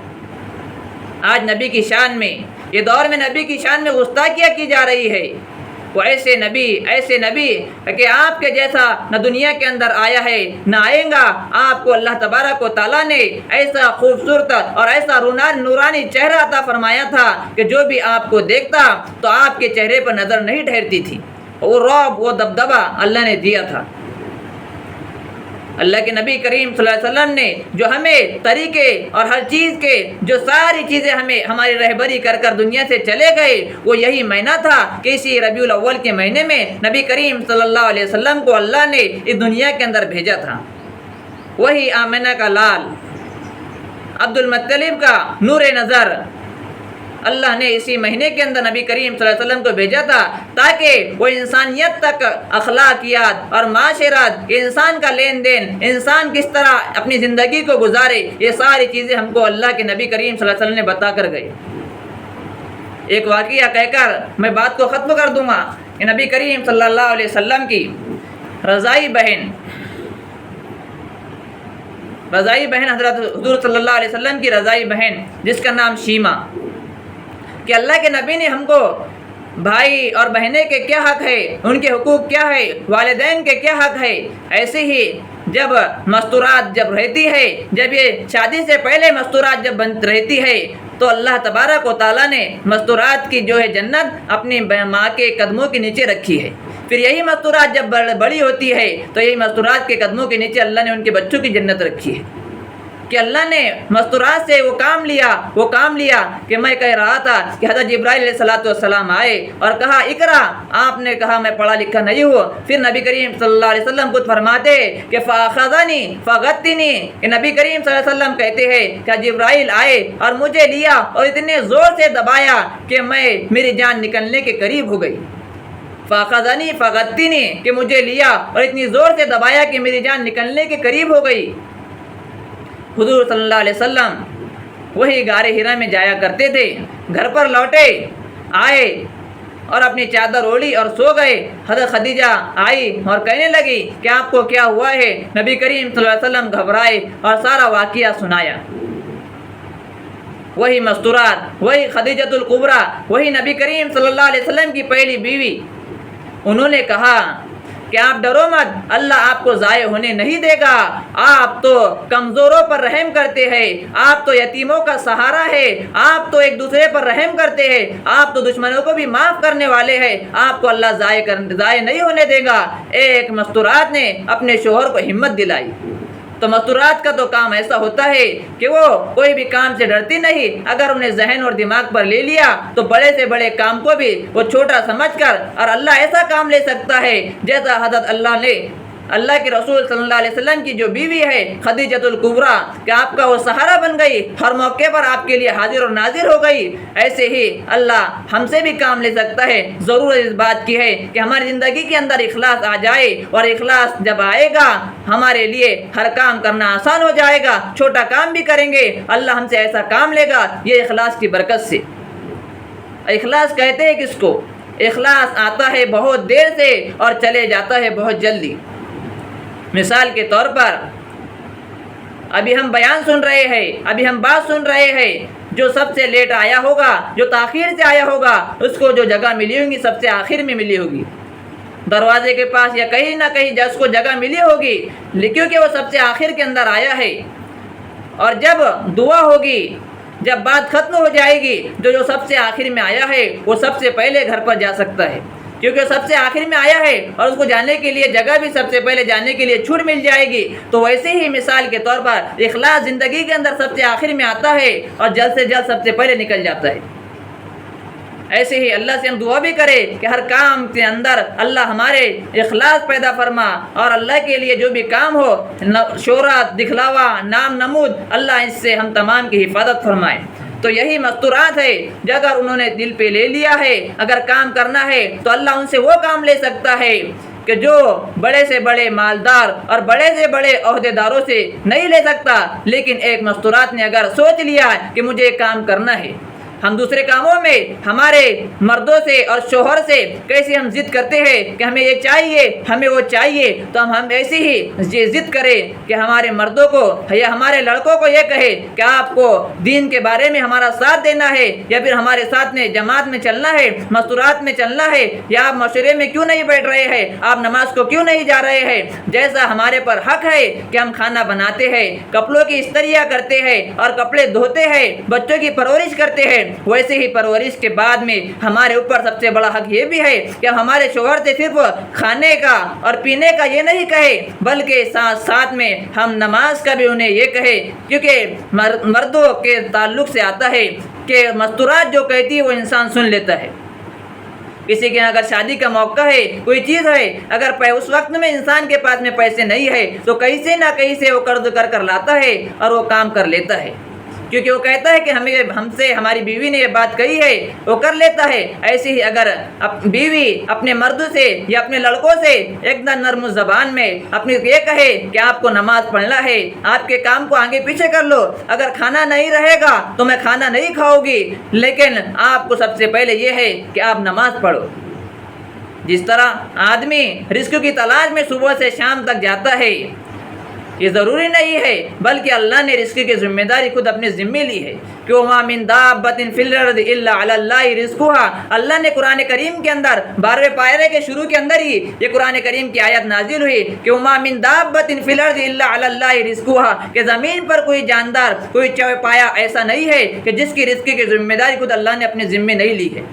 آج نبی کی شان میں، یہ دور میں نبی کی شان میں گستاخیاں کی جا رہی ہے۔ وہ ایسے نبی کہ آپ کے جیسا نہ دنیا کے اندر آیا ہے نہ آئے گا۔ آپ کو اللہ تبارک و تعالیٰ نے ایسا خوبصورت اور ایسا نورانی چہرہ عطا فرمایا تھا کہ جو بھی آپ کو دیکھتا تو آپ کے چہرے پر نظر نہیں ٹھہرتی تھی۔ وہ رعب، وہ دبدبہ اللہ نے دیا تھا۔ اللہ کے نبی کریم صلی اللہ علیہ وسلم نے جو ہمیں طریقے اور ہر چیز کے جو ساری چیزیں ہمیں ہماری رہبری کر کر دنیا سے چلے گئے، وہ یہی مہینہ تھا کہ اسی ربیع الاول کے مہینے میں نبی کریم صلی اللہ علیہ وسلم کو اللہ نے اس دنیا کے اندر بھیجا تھا۔ وہی آمنہ کا لال، عبد المطلب کا نور نظر، اللہ نے اسی مہینے کے اندر نبی کریم صلی اللہ علیہ وسلم کو بھیجا تھا تاکہ وہ انسانیت تک اخلاقیات اور معاشرت، انسان کا لین دین، انسان کس طرح اپنی زندگی کو گزارے، یہ ساری چیزیں ہم کو اللہ کے نبی کریم صلی اللہ علیہ وسلم نے بتا کر گئے۔ ایک واقعہ کہہ کر میں بات کو ختم کر دوں گا کہ نبی کریم صلی اللہ علیہ وسلم کی رضائی بہن حضرت حضور صلی اللہ علیہ وسلم کی رضائی بہن جس کا نام شیما، کہ اللہ کے نبی نے ہم کو بھائی اور بہنیں کے کیا حق ہے، ان کے حقوق کیا ہے، والدین کے کیا حق ہے۔ ایسے ہی جب مستورات جب رہتی ہے، جب یہ شادی سے پہلے مستورات جب بن رہتی ہے تو اللہ تبارک و تعالیٰ نے مستورات کی جو ہے جنت اپنی ماں کے قدموں کے نیچے رکھی ہے۔ پھر یہی مستورات جب بڑی ہوتی ہے تو یہی مستورات کے قدموں کے نیچے اللہ نے ان کے بچوں کی جنت رکھی ہے۔ کہ اللہ نے مستورات سے وہ کام لیا کہ میں کہہ رہا تھا کہ حضرت جبرائیل علیہ السلام آئے اور کہا اقرا، آپ نے کہا میں پڑھا لکھا نہیں ہوں۔ پھر نبی کریم صلی اللہ علیہ وسلم خود فرماتے کہ فاخذنی فغتنی، کہ نبی کریم صلی اللہ علیہ وسلم کہتے ہیں کہ جبرائیل آئے اور مجھے لیا اور اتنے زور سے دبایا کہ میری جان نکلنے کے قریب ہو گئی۔ فاخذنی فغتنی، کہ مجھے لیا اور اتنی زور سے دبایا کہ میری جان نکلنے کے قریب ہو گئی۔ حضور صلی اللہ علیہ وسلم وہی غار حرا میں جایا کرتے تھے، گھر پر لوٹے، آئے اور اپنی چادر اوڑھی اور سو گئے۔ حضرت خدیجہ آئی اور کہنے لگی کہ آپ کو کیا ہوا ہے؟ نبی کریم صلی اللہ علیہ وسلم گھبرائے اور سارا واقعہ سنایا۔ وہی مستورات، وہی خدیجۃ الکبریٰ، وہی نبی کریم صلی اللہ علیہ وسلم کی پہلی بیوی، انہوں نے کہا کہ آپ ڈرو مت، اللہ آپ کو ضائع ہونے نہیں دے گا، آپ تو کمزوروں پر رحم کرتے ہیں، آپ تو یتیموں کا سہارا ہے، آپ تو ایک دوسرے پر رحم کرتے ہیں، آپ تو دشمنوں کو بھی معاف کرنے والے ہیں، آپ کو اللہ ضائع نہیں ہونے دے گا۔ ایک مستورات نے اپنے شوہر کو ہمت دلائی۔ تو مستورات کا تو کام ایسا ہوتا ہے کہ وہ کوئی بھی کام سے ڈرتی نہیں، اگر انہیں ذہن اور دماغ پر لے لیا تو بڑے سے بڑے کام کو بھی وہ چھوٹا سمجھ کر، اور اللہ ایسا کام لے سکتا ہے جیسا حضرت اللہ کے رسول صلی اللہ علیہ وسلم کی جو بیوی ہے خدیجۃ الکبریٰ، کہ آپ کا وہ سہارا بن گئی، ہر موقع پر آپ کے لیے حاضر اور ناظر ہو گئی، ایسے ہی اللہ ہم سے بھی کام لے سکتا ہے۔ ضرورت اس بات کی ہے کہ ہماری زندگی کے اندر اخلاص آ جائے، اور اخلاص جب آئے گا ہمارے لیے ہر کام کرنا آسان ہو جائے گا، چھوٹا کام بھی کریں گے اللہ ہم سے ایسا کام لے گا، یہ اخلاص کی برکت سے۔ اخلاص کہتے ہیں کس کو؟ اخلاص آتا ہے بہت دیر سے اور چلے جاتا ہے بہت جلدی۔ مثال کے طور پر ابھی ہم بیان سن رہے ہیں، ابھی ہم بات سن رہے ہیں، جو سب سے لیٹ آیا ہوگا، جو تاخیر سے آیا ہوگا، اس کو جو جگہ ملی ہوگی سب سے آخر میں ملی ہوگی، دروازے کے پاس یا کہیں نہ کہیں جس کو جگہ ملی ہوگی، کیونکہ وہ سب سے آخر کے اندر آیا ہے۔ اور جب دعا ہوگی، جب بات ختم ہو جائے گی، جو سب سے آخر میں آیا ہے وہ سب سے پہلے گھر پر جا سکتا ہے، کیونکہ سب سے آخر میں آیا ہے اور اس کو جانے کے لیے جگہ بھی سب سے پہلے جانے کے لیے چھوٹ مل جائے گی۔ تو ویسے ہی مثال کے طور پر اخلاص زندگی کے اندر سب سے آخر میں آتا ہے اور جلد سے جلد سب سے پہلے نکل جاتا ہے۔ ایسے ہی اللہ سے ہم دعا بھی کرے کہ ہر کام کے اندر اللہ ہمارے اخلاص پیدا فرما، اور اللہ کے لیے جو بھی کام ہو، شہرت، دکھلاوا، نام نمود، اللہ اس سے ہم تمام کی حفاظت فرمائے۔ تو یہی مستورات ہے جو اگر انہوں نے دل پہ لے لیا ہے، اگر کام کرنا ہے تو اللہ ان سے وہ کام لے سکتا ہے کہ جو بڑے سے بڑے مالدار اور بڑے سے بڑے عہدیداروں سے نہیں لے سکتا، لیکن ایک مستورات نے اگر سوچ لیا کہ مجھے یہ کام کرنا ہے۔ ہم دوسرے کاموں میں ہمارے مردوں سے اور شوہر سے کیسے ہم ضد کرتے ہیں کہ ہمیں یہ چاہیے، ہمیں وہ چاہیے، تو ہم ایسے ہی یہ ضد کریں کہ ہمارے مردوں کو یا ہمارے لڑکوں کو یہ کہے کہ آپ کو دین کے بارے میں ہمارا ساتھ دینا ہے، یا پھر ہمارے ساتھ میں جماعت میں چلنا ہے، مستورات میں چلنا ہے، یا آپ مشورے میں کیوں نہیں بیٹھ رہے ہیں، آپ نماز کو کیوں نہیں جا رہے ہیں۔ جیسا ہمارے پر حق ہے کہ ہم کھانا بناتے ہیں، کپڑوں کی استریاں کرتے ہیں اور کپڑے دھوتے ہیں، بچوں کی پرورش کرتے ہیں، ویسے ہی پرورش کے بعد میں ہمارے اوپر سب سے بڑا حق یہ بھی ہے کہ ہمارے شوہر سے صرف کھانے کا اور پینے کا یہ نہیں کہے، بلکہ ساتھ ساتھ میں ہم نماز کا بھی انہیں یہ کہے، کیونکہ مردوں کے تعلق سے آتا ہے کہ مستورات جو کہتی ہے وہ انسان سن لیتا ہے۔ کسی کے اگر شادی کا موقع ہے، کوئی چیز ہے، اگر اس وقت میں انسان کے پاس میں پیسے نہیں ہے تو کہیں سے نہ کہیں سے وہ قرض کر لاتا ہے اور وہ کام کر لیتا ہے، کیونکہ وہ کہتا ہے کہ ہم سے ہماری بیوی نے یہ بات کہی ہے، وہ کر لیتا ہے۔ ایسے ہی اگر بیوی اپنے مرد سے یا اپنے لڑکوں سے ایک دم نرم زبان میں اپنی یہ کہے کہ آپ کو نماز پڑھنا ہے، آپ کے کام کو آگے پیچھے کر لو، اگر کھانا نہیں رہے گا تو میں کھانا نہیں کھاؤں گی، لیکن آپ کو سب سے پہلے یہ ہے کہ آپ نماز پڑھو۔ جس طرح آدمی رزق کی تلاش میں صبح سے شام تک جاتا ہے، یہ ضروری نہیں ہے، بلکہ اللہ نے رزق کی ذمہ داری خود اپنے ذمے لی ہے کہ وَمَا مِن دَابَّةٍ فِي الْأَرْضِ إِلَّا عَلَى اللَّهِ رِزْقُهَا۔ اللہ نے قرآن کریم کے اندر 12ویں پارے کے شروع کے اندر ہی یہ قرآن کریم کی آیت نازل ہوئی کہ وَمَا مِن دَابَّةٍ فِي الْأَرْضِ إِلَّا عَلَى اللَّهِ رِزْقُهَا، کہ زمین پر کوئی جاندار، کوئی چوپایا ایسا نہیں ہے کہ جس کی رزق کی ذمہ داری خود اللہ نے اپنے ذمے نہیں لی ہے۔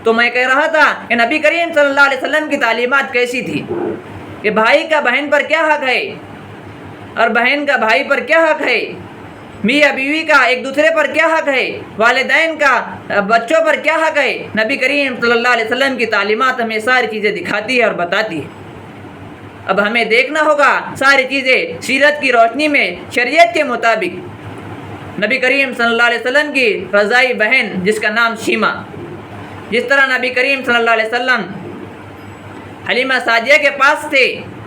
تو میں کہہ رہا تھا کہ نبی کریم صلی اللہ علیہ وسلم کی تعلیمات کیسی تھی کہ بھائی کا بہن پر کیا حق ہے اور بہن کا بھائی پر کیا حق ہے، میاں بیوی کا ایک دوسرے پر کیا حق ہے، والدین کا بچوں پر کیا حق ہے۔ نبی کریم صلی اللہ علیہ وسلم کی تعلیمات ہمیں ساری چیزیں دکھاتی ہے اور بتاتی ہے۔ اب ہمیں دیکھنا ہوگا ساری چیزیں سیرت کی روشنی میں شریعت کے مطابق۔ نبی کریم صلی اللہ علیہ وسلم کی رضائی بہن جس کا نام شیما، جس طرح نبی کریم صلی اللہ علیہ وسلم حلیمہ سعدیہ کے پاس تھے،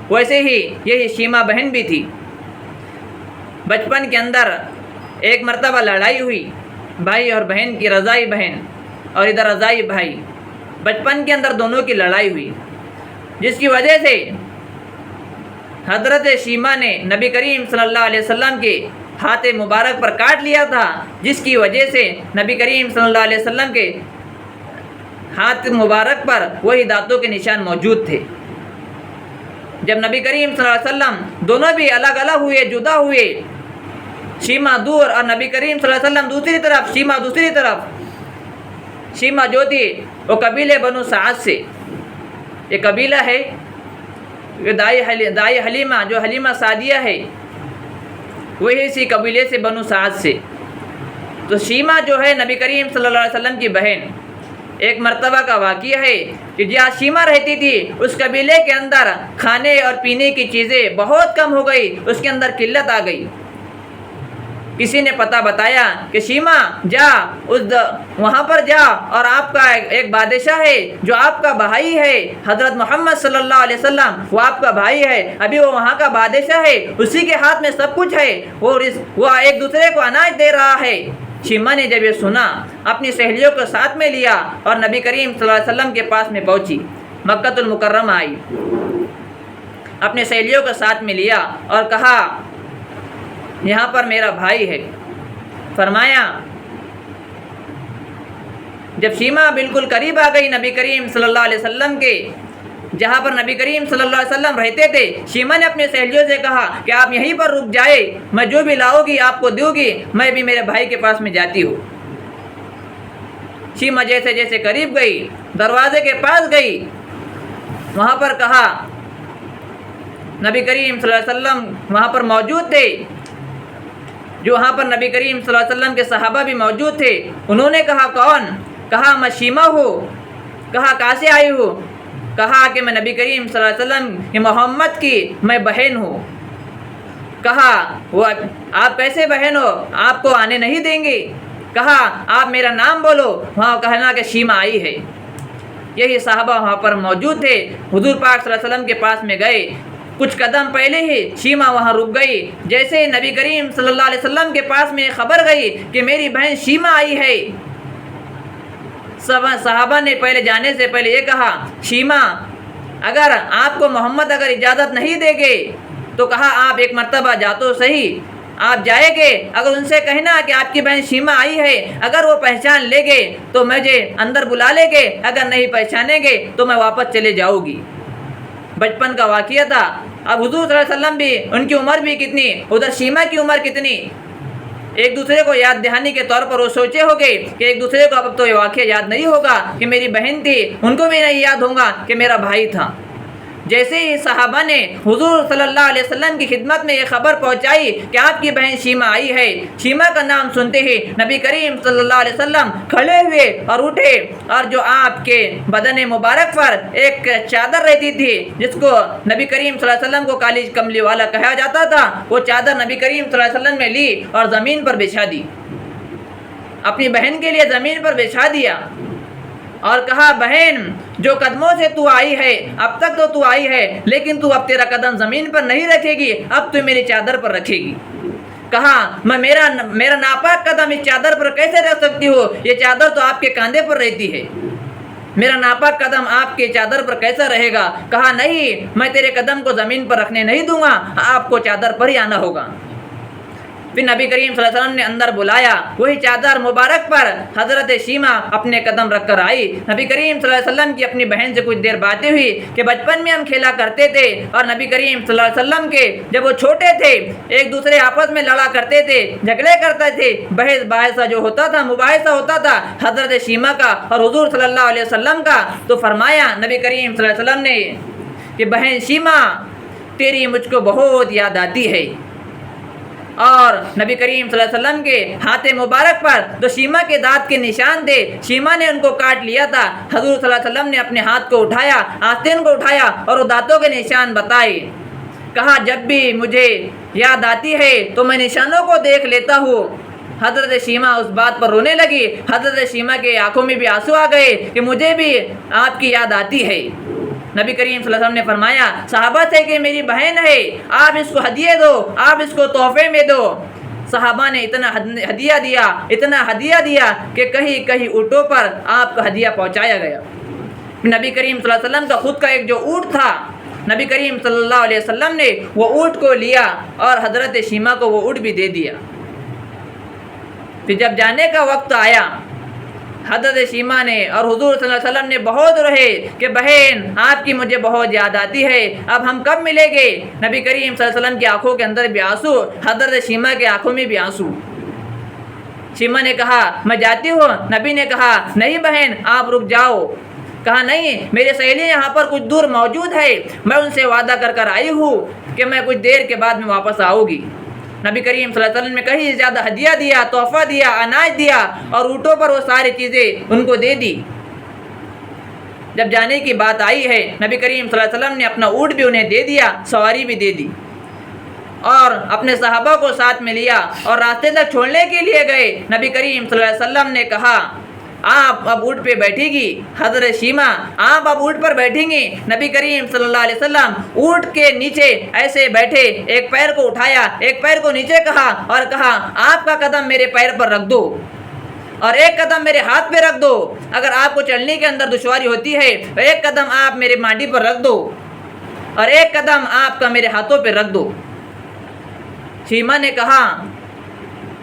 ویسے ہی یہی شیما بہن بھی تھی۔ بچپن کے اندر ایک مرتبہ لڑائی ہوئی، بھائی اور بہن کی، رضائی بہن اور ادھر رضائی بھائی، بچپن کے اندر دونوں کی لڑائی ہوئی، جس کی وجہ سے حضرت شیما نے نبی کریم صلی اللہ علیہ وسلم کے ہاتھ مبارک پر کاٹ لیا تھا، جس کی وجہ سے نبی کریم صلی اللہ علیہ وسلم کے ہاتھ مبارک پر وہی دانتوں کے نشان موجود تھے۔ جب نبی کریم صلی اللہ علیہ وسلم دونوں بھی الگ الگ ہوئے، جدا ہوئے، شیما دور اور نبی کریم صلی اللہ علیہ وسلم دوسری طرف، شیما دوسری طرف۔ شیما جو تھی وہ قبیلے بنو سعد سے، یہ قبیلہ ہے دائی حلیمہ جو حلیمہ سعدیہ ہے، وہی اسی قبیلے سے بنو سعد سے۔ تو شیما جو ہے نبی کریم صلی اللہ علیہ وسلم کی بہن۔ ایک مرتبہ کا واقعہ ہے کہ جہاں شیما رہتی تھی اس قبیلے کے اندر کھانے اور پینے کی چیزیں بہت کم ہو گئی، اس کے اندر قلت آ گئی۔ کسی نے پتہ بتایا کہ شیما جا وہاں پر جا، اور آپ کا ایک بادشاہ ہے جو آپ کا بھائی ہے، حضرت محمد صلی اللہ علیہ وسلم، وہ آپ کا بھائی ہے، ابھی وہ وہاں کا بادشاہ ہے، اسی کے ہاتھ میں سب کچھ ہے، وہ ایک دوسرے کو اناج دے رہا ہے۔ شیما نے جب یہ سنا اپنی سہیلیوں کو ساتھ میں لیا اور نبی کریم صلی اللہ علیہ وسلم کے پاس میں پہنچی، مکہ المکرمہ آئی، اپنے سہیلیوں کو ساتھ میں لیا اور کہا یہاں پر میرا بھائی ہے۔ فرمایا جب شیما بالکل قریب آ گئی نبی کریم صلی اللہ علیہ وسلم کے، جہاں پر نبی کریم صلی اللہ علیہ وسلم رہتے تھے، شیما نے اپنے سہیلیوں سے کہا کہ آپ یہیں پر رک جائے، میں جو بھی لاؤ گی آپ کو دوں گی، میں بھی میرے بھائی کے پاس میں جاتی ہوں۔ شیما جیسے جیسے قریب گئی، دروازے کے پاس گئی، وہاں پر کہا نبی کریم صلی اللہ علیہ وسلم وہاں پر موجود تھے، جو وہاں پر نبی کریم صلی اللہ علیہ وسلم کے صحابہ بھی موجود تھے۔ انہوں نے کہا کون؟ کہا میں شیما ہوں۔ کہا کہاں سے آئی ہوں؟ کہا کہ میں نبی کریم صلی اللہ علیہ وسلم کی محمد کی میں بہن ہوں۔ کہا وہ آپ کیسے بہن ہو؟ آپ کو آنے نہیں دیں گے۔ کہا آپ میرا نام بولو۔ وہاں کہنا کہ شیما آئی ہے۔ یہی صحابہ وہاں پر موجود تھے، حضور پاک صلی اللہ علیہ وسلم کے پاس میں گئے، کچھ قدم پہلے ہی شیما وہاں رک گئی۔ جیسے نبی کریم صلی اللہ علیہ وسلم کے پاس میں خبر گئی کہ میری بہن شیما آئی ہے، صحابہ نے پہلے جانے سے پہلے یہ کہا شیما اگر آپ کو محمد اگر اجازت نہیں دے گے تو کہا آپ ایک مرتبہ جا تو صحیح، آپ جائیں گے، اگر ان سے کہنا کہ آپ کی بہن شیما آئی ہے، اگر وہ پہچان لے گے تو مجھے اندر بلا لے گے، اگر نہیں پہچانے گے تو میں واپس چلے جاؤں گی۔ بچپن کا واقعہ تھا۔ اب حضور صلی اللہ علیہ وسلم بھی، ان کی عمر بھی کتنی، ادھر شیما کی عمر کتنی، ایک دوسرے کو یاد دہانی کے طور پر وہ سوچے ہو گے کہ ایک دوسرے کو اب تو یہ واقعہ یاد نہیں ہوگا کہ میری بہن تھی، ان کو بھی نہیں یاد ہوگا کہ میرا بھائی تھا۔ جیسے ہی صحابہ نے حضور صلی اللہ علیہ وسلم کی خدمت میں یہ خبر پہنچائی کہ آپ کی بہن شیما آئی ہے، شیما کا نام سنتے ہی نبی کریم صلی اللہ علیہ وسلم کھڑے ہوئے اور اٹھے، اور جو آپ کے بدن مبارک پر ایک چادر رہتی تھی جس کو نبی کریم صلی اللہ علیہ وسلم کو کالی کملی والا کہا جاتا تھا، وہ چادر نبی کریم صلی اللہ علیہ وسلم نے لی اور زمین پر بچھا دی، اپنی بہن کے لیے زمین پر بچھا دیا اور کہا بہن جو قدموں سے تو آئی ہے، اب تک تو تو آئی ہے، لیکن تو اب تیرا قدم زمین پر نہیں رکھے گی، اب تو میری چادر پر رکھے گی۔ کہا میں میرا ناپاک قدم اس چادر پر کیسے رکھ سکتی ہو؟ یہ چادر تو آپ کے کاندھے پر رہتی ہے، میرا ناپاک قدم آپ کے چادر پر کیسا رہے گا؟ کہا نہیں، میں تیرے قدم کو زمین پر رکھنے نہیں دوں گا، آپ کو چادر پر ہی آنا ہوگا۔ پھر نبی کریم صلی اللہ علیہ وسلم نے اندر بلایا، وہی چادر مبارک پر حضرت شیما اپنے قدم رکھ کر آئی۔ نبی کریم صلی اللہ علیہ وسلم کی اپنی بہن سے کچھ دیر باتیں ہوئی کہ بچپن میں ہم کھیلا کرتے تھے، اور نبی کریم صلی اللہ علیہ وسلم کے جب وہ چھوٹے تھے ایک دوسرے آپس میں لڑا کرتے تھے، جھگڑے کرتے تھے، بحث باعثہ جو ہوتا تھا، مباحثہ ہوتا تھا حضرت شیما کا اور حضور صلی اللہ علیہ وسلم کا۔ تو فرمایا نبی کریم صلی اللہ علیہ وسلم نے کہ بہن شیما تیری مجھ کو بہت یاد آتی ہے، اور نبی کریم صلی اللہ علیہ وسلم کے ہاتھ مبارک پر جو شیما کے دانت کے نشان تھے، شیما نے ان کو کاٹ لیا تھا، حضور صلی اللہ علیہ وسلم نے اپنے ہاتھ کو اٹھایا، آستین کو اٹھایا اور وہ دانتوں کے نشان بتائے۔ کہا جب بھی مجھے یاد آتی ہے تو میں نشانوں کو دیکھ لیتا ہوں۔ حضرت شیما اس بات پر رونے لگی، حضرت شیما کے آنکھوں میں بھی آنسو آ گئے کہ مجھے بھی آپ کی یاد آتی ہے۔ نبی کریم صلی اللہ علیہ وسلم نے فرمایا صحابہ سے کہ میری بہن ہے، آپ اس کو ہدیے دو، آپ اس کو تحفے میں دو۔ صحابہ نے اتنا ہدیہ دیا کہ کہیں کہیں اونٹوں پر آپ کا ہدیہ پہنچایا گیا۔ نبی کریم صلی اللہ علیہ وسلم کا خود کا ایک جو اونٹ تھا، نبی کریم صلی اللہ علیہ وسلم نے وہ اونٹ کو لیا اور حضرت شیما کو وہ اونٹ بھی دے دیا۔ پھر جب جانے کا وقت آیا حضرت شیما نے اور حضور صلی اللہ علیہ وسلم نے بہت رہے کہ بہن آپ کی مجھے بہت یاد آتی ہے، اب ہم کب ملیں گے؟ نبی کریم صلی اللہ علیہ وسلم کی آنکھوں کے اندر بھی آنسو، حضرت شیما کی آنکھوں میں بھی آنسو۔ شیما نے کہا میں جاتی ہوں، نبی نے کہا نہیں بہن آپ رک جاؤ، کہا نہیں میرے سہیلی یہاں پر کچھ دور موجود ہے، میں ان سے وعدہ کر آئی ہوں کہ میں کچھ دیر کے بعد میں واپس آؤں گی۔ نبی کریم صلی اللہ علیہ وسلم نے کہیں زیادہ ہدیہ دیا، تحفہ دیا، اناج دیا اور اونٹوں پر وہ ساری چیزیں ان کو دے دی۔ جب جانے کی بات آئی ہے نبی کریم صلی اللہ علیہ وسلم نے اپنا اونٹ بھی انہیں دے دیا، سواری بھی دے دی اور اپنے صحابہ کو ساتھ میں لیا اور راستے تک چھوڑنے کے لیے گئے۔ نبی کریم صلی اللہ علیہ وسلم نے کہا آپ اب اونٹ پہ بیٹھے گی، حضرت شیما آپ اب اونٹ پر بیٹھیں گی۔ نبی کریم صلی اللہ علیہ وسلم اونٹ کے نیچے ایسے بیٹھے، ایک پیر کو اٹھایا، ایک پیر کو نیچے کہا اور کہا آپ کا قدم میرے پیر پر رکھ دو اور ایک قدم میرے ہاتھ پہ رکھ دو، اگر آپ کو چلنے کے اندر دشواری ہوتی ہے تو ایک قدم آپ میرے مانڈی پر رکھ دو اور ایک قدم آپ کا میرے ہاتھوں پہ رکھ دو۔ شیما نے کہا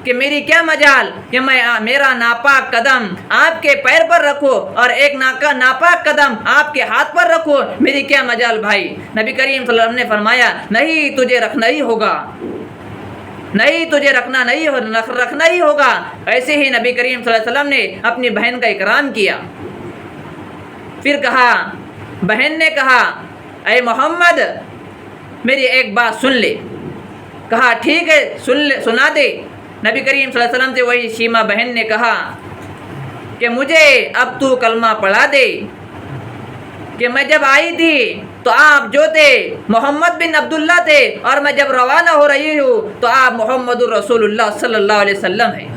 کہ میری کیا مجال کہ میں میرا ناپاک قدم آپ کے پیر پر رکھو اور ایک ناپاک قدم آپ کے ہاتھ پر رکھو، میری کیا مجال بھائی؟ نبی کریم صلی اللہ علیہ وسلم نے فرمایا نہیں تجھے رکھنا ہی ہوگا، نہیں تجھے رکھنا ہی ہوگا۔ ایسے ہی نبی کریم صلی اللہ علیہ وسلم نے اپنی بہن کا اکرام کیا۔ پھر کہا، بہن نے کہا اے محمد میری ایک بات سن لے، کہا ٹھیک ہے سنا دے۔ نبی کریم صلی اللہ علیہ وسلم سے وہی شیما بہن نے کہا کہ مجھے اب تو کلمہ پڑھا دے کہ میں جب آئی تھی تو آپ جو تھے محمد بن عبداللہ تھے اور میں جب روانہ ہو رہی ہوں تو آپ محمد الرسول اللہ صلی اللہ علیہ وسلم ہیں۔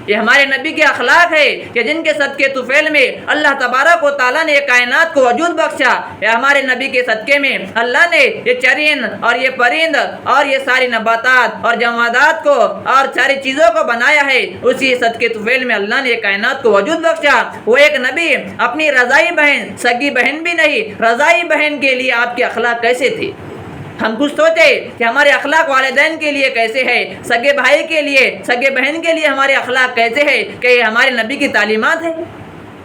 یہ ہمارے نبی کے اخلاق ہے کہ جن کے صدقے طفیل میں اللہ تبارک و تعالیٰ نے کائنات کو وجود بخشا۔ یہ ہمارے نبی کے صدقے میں اللہ نے یہ چرند اور یہ پرند اور یہ ساری نباتات اور جمادات کو اور ساری چیزوں کو بنایا ہے، اسی صدقے طفیل میں اللہ نے یہ کائنات کو وجود بخشا۔ وہ ایک نبی اپنی رضائی بہن، سگی بہن بھی نہیں، رضائی بہن کے لیے آپ کے اخلاق کیسے تھے؟ ہم کچھ سوچے کہ ہمارے اخلاق والدین کے لیے کیسے ہے، سگے بھائی کے لیے، سگے بہن کے لیے ہمارے اخلاق کیسے ہے؟ کہ یہ ہمارے نبی کی تعلیمات ہیں۔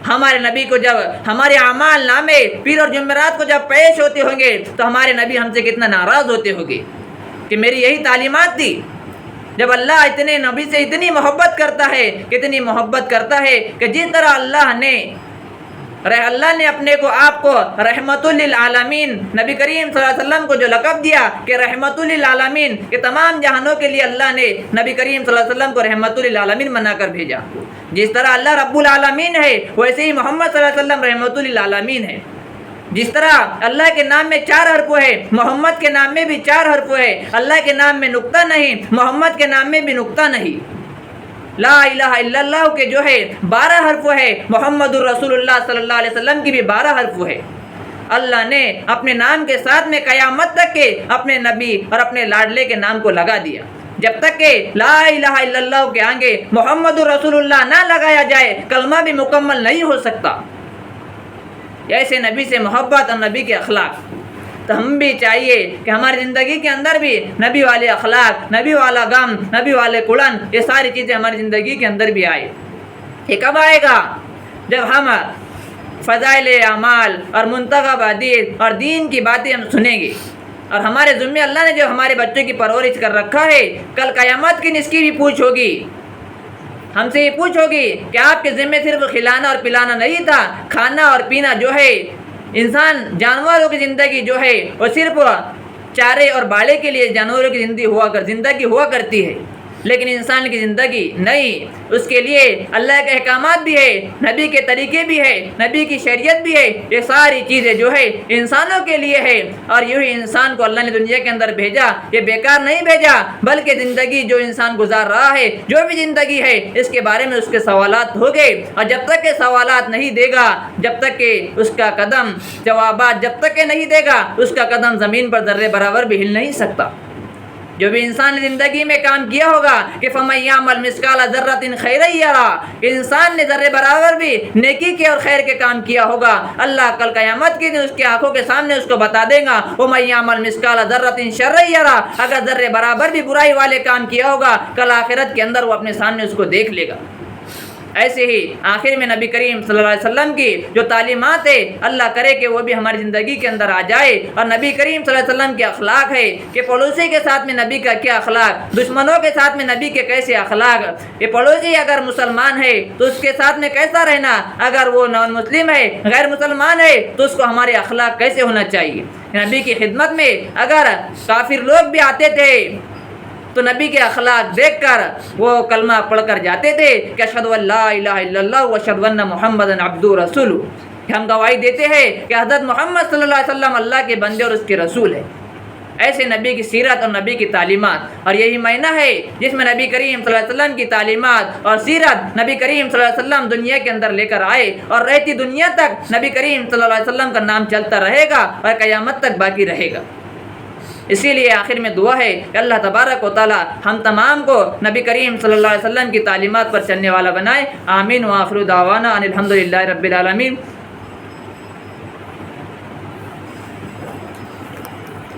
ہمارے نبی کو جب ہمارے اعمال نامے پیر اور جمعرات کو جب پیش ہوتے ہوں گے تو ہمارے نبی ہم سے کتنا ناراض ہوتے ہوں گے کہ میری یہی تعلیمات تھی۔ جب اللہ اتنے نبی سے اتنی محبت کرتا ہے، کتنی محبت کرتا ہے کہ جس طرح اللہ نے اپنے کو آپ کو رحمت للعالمین، نبی کریم صلی اللہ علیہ وسلم کو جو لقب دیا کہ رحمت للعالمین، کہ تمام جہانوں کے لیے اللہ نے نبی کریم صلی اللہ علیہ وسلم کو رحمت للعالمین بنا کر بھیجا۔ جس طرح اللہ رب العالمین ہے ویسے ہی محمد صلی اللہ علیہ وسلم رحمت للعالمین ہے۔ جس طرح اللہ کے نام میں 4 حرف ہے، محمد کے نام میں بھی 4 حرف ہے۔ اللہ کے نام میں نقطہ نہیں، محمد کے نام میں بھی نقطہ نہیں۔ لا الہ الا اللہ کے جو ہے 12 حرف ہے، محمد الرسول اللہ صلی اللہ علیہ وسلم کی بھی 12 حرف ہے۔ اللہ نے اپنے نام کے ساتھ میں قیامت تک کے اپنے نبی اور اپنے لاڈلے کے نام کو لگا دیا۔ جب تک کہ لا الہ الا اللہ کے آگے محمد الرسول اللہ نہ لگایا جائے کلمہ بھی مکمل نہیں ہو سکتا۔ ایسے نبی سے محبت اور نبی کے اخلاق، تو ہم بھی چاہیے کہ ہماری زندگی کے اندر بھی نبی والے اخلاق، نبی والا غم، نبی والے قرآن، یہ ساری چیزیں ہماری زندگی کے اندر بھی آئے۔ یہ کب آئے گا؟ جب ہم فضائل اعمال اور منتخب حدیث اور دین کی باتیں ہم سنیں گے اور ہمارے ذمے اللہ نے جو ہمارے بچوں کی پرورش کر رکھا ہے، کل قیامت کی اس کی بھی پوچھ ہوگی، ہم سے یہ پوچھ ہوگی کہ آپ کے ذمے صرف کھلانا اور پلانا نہیں تھا، کھانا اور پینا جو ہے انسان جانوروں کی زندگی جو ہے وہ صرف چارے اور باڑے کے لیے جانوروں کی زندگی ہوا کرتی ہے، لیکن انسان کی زندگی نہیں، اس کے لیے اللہ کے احکامات بھی ہے، نبی کے طریقے بھی ہے، نبی کی شریعت بھی ہے، یہ ساری چیزیں جو ہے انسانوں کے لیے ہے۔ اور یہی انسان کو اللہ نے دنیا کے اندر بھیجا، یہ بیکار نہیں بھیجا، بلکہ زندگی جو انسان گزار رہا ہے، جو بھی زندگی ہے، اس کے بارے میں اس کے سوالات ہو گئے، اور جب تک کہ سوالات نہیں دے گا، جب تک کہ اس کا قدم جوابات جب تک کہ نہیں دے گا، اس کا قدم زمین پر ذرے برابر بھی ہل نہیں سکتا۔ جو بھی انسان نے زندگی میں کام کیا ہوگا کہ فَمَن يَعْمَلْ مِثْقَالَ ذَرَّةٍ خَيْرًا يَرَهُ، کہ انسان نے ذرے برابر بھی نیکی کے اور خیر کے کام کیا ہوگا، اللہ کل قیامت کے دن اس کی آنکھوں کے سامنے اس کو بتا دے گا وَمَن يَعْمَلْ مِثْقَالَ ذَرَّةٍ شَرًّا يَرَهُ، اگر ذرے برابر بھی برائی والے کام کیا ہوگا، کل آخرت کے اندر وہ اپنے سامنے اس کو دیکھ لے گا۔ ایسے ہی آخر میں نبی کریم صلی اللہ علیہ وسلم کی جو تعلیمات ہے اللہ کرے کہ وہ بھی ہماری زندگی کے اندر آ جائے، اور نبی کریم صلی اللہ علیہ وسلم کے اخلاق ہے کہ پڑوسی کے ساتھ میں نبی کا کیا اخلاق، دشمنوں کے ساتھ میں نبی کے کیسے اخلاق، یہ پڑوسی اگر مسلمان ہے تو اس کے ساتھ میں کیسا رہنا، اگر وہ نان مسلم ہے غیر مسلمان ہے تو اس کو ہمارے اخلاق کیسے ہونا چاہیے۔ نبی کی خدمت میں اگر کافر لوگ بھی آتے تھے تو نبی کے اخلاق دیکھ کر وہ کلمہ پڑھ کر جاتے تھے کہ اشہد ان لا الہ الا اللہ و اشہد ان محمدا عبدہ و رسولہ، کہ ہم گواہی دیتے ہیں کہ حضرت محمد صلی اللہ علیہ وسلم اللہ کے بندے اور اس کے رسول ہیں۔ ایسے نبی کی سیرت اور نبی کی تعلیمات، اور یہی معنی ہے جس میں نبی کریم صلی اللہ علیہ وسلم کی تعلیمات اور سیرت نبی کریم صلی اللہ علیہ وسلم دنیا کے اندر لے کر آئے، اور رہتی دنیا تک نبی کریم صلی اللہ علیہ وسلم کا نام چلتا رہے گا اور قیامت تک باقی رہے گا۔ اسی لیے آخر میں دعا ہے کہ اللہ تبارک و تعالی ہم تمام کو نبی کریم صلی اللہ علیہ وسلم کی تعلیمات پر چلنے والا بنائے۔ آمین۔ وآخر دعوانا ان الحمد للہ رب العالمین۔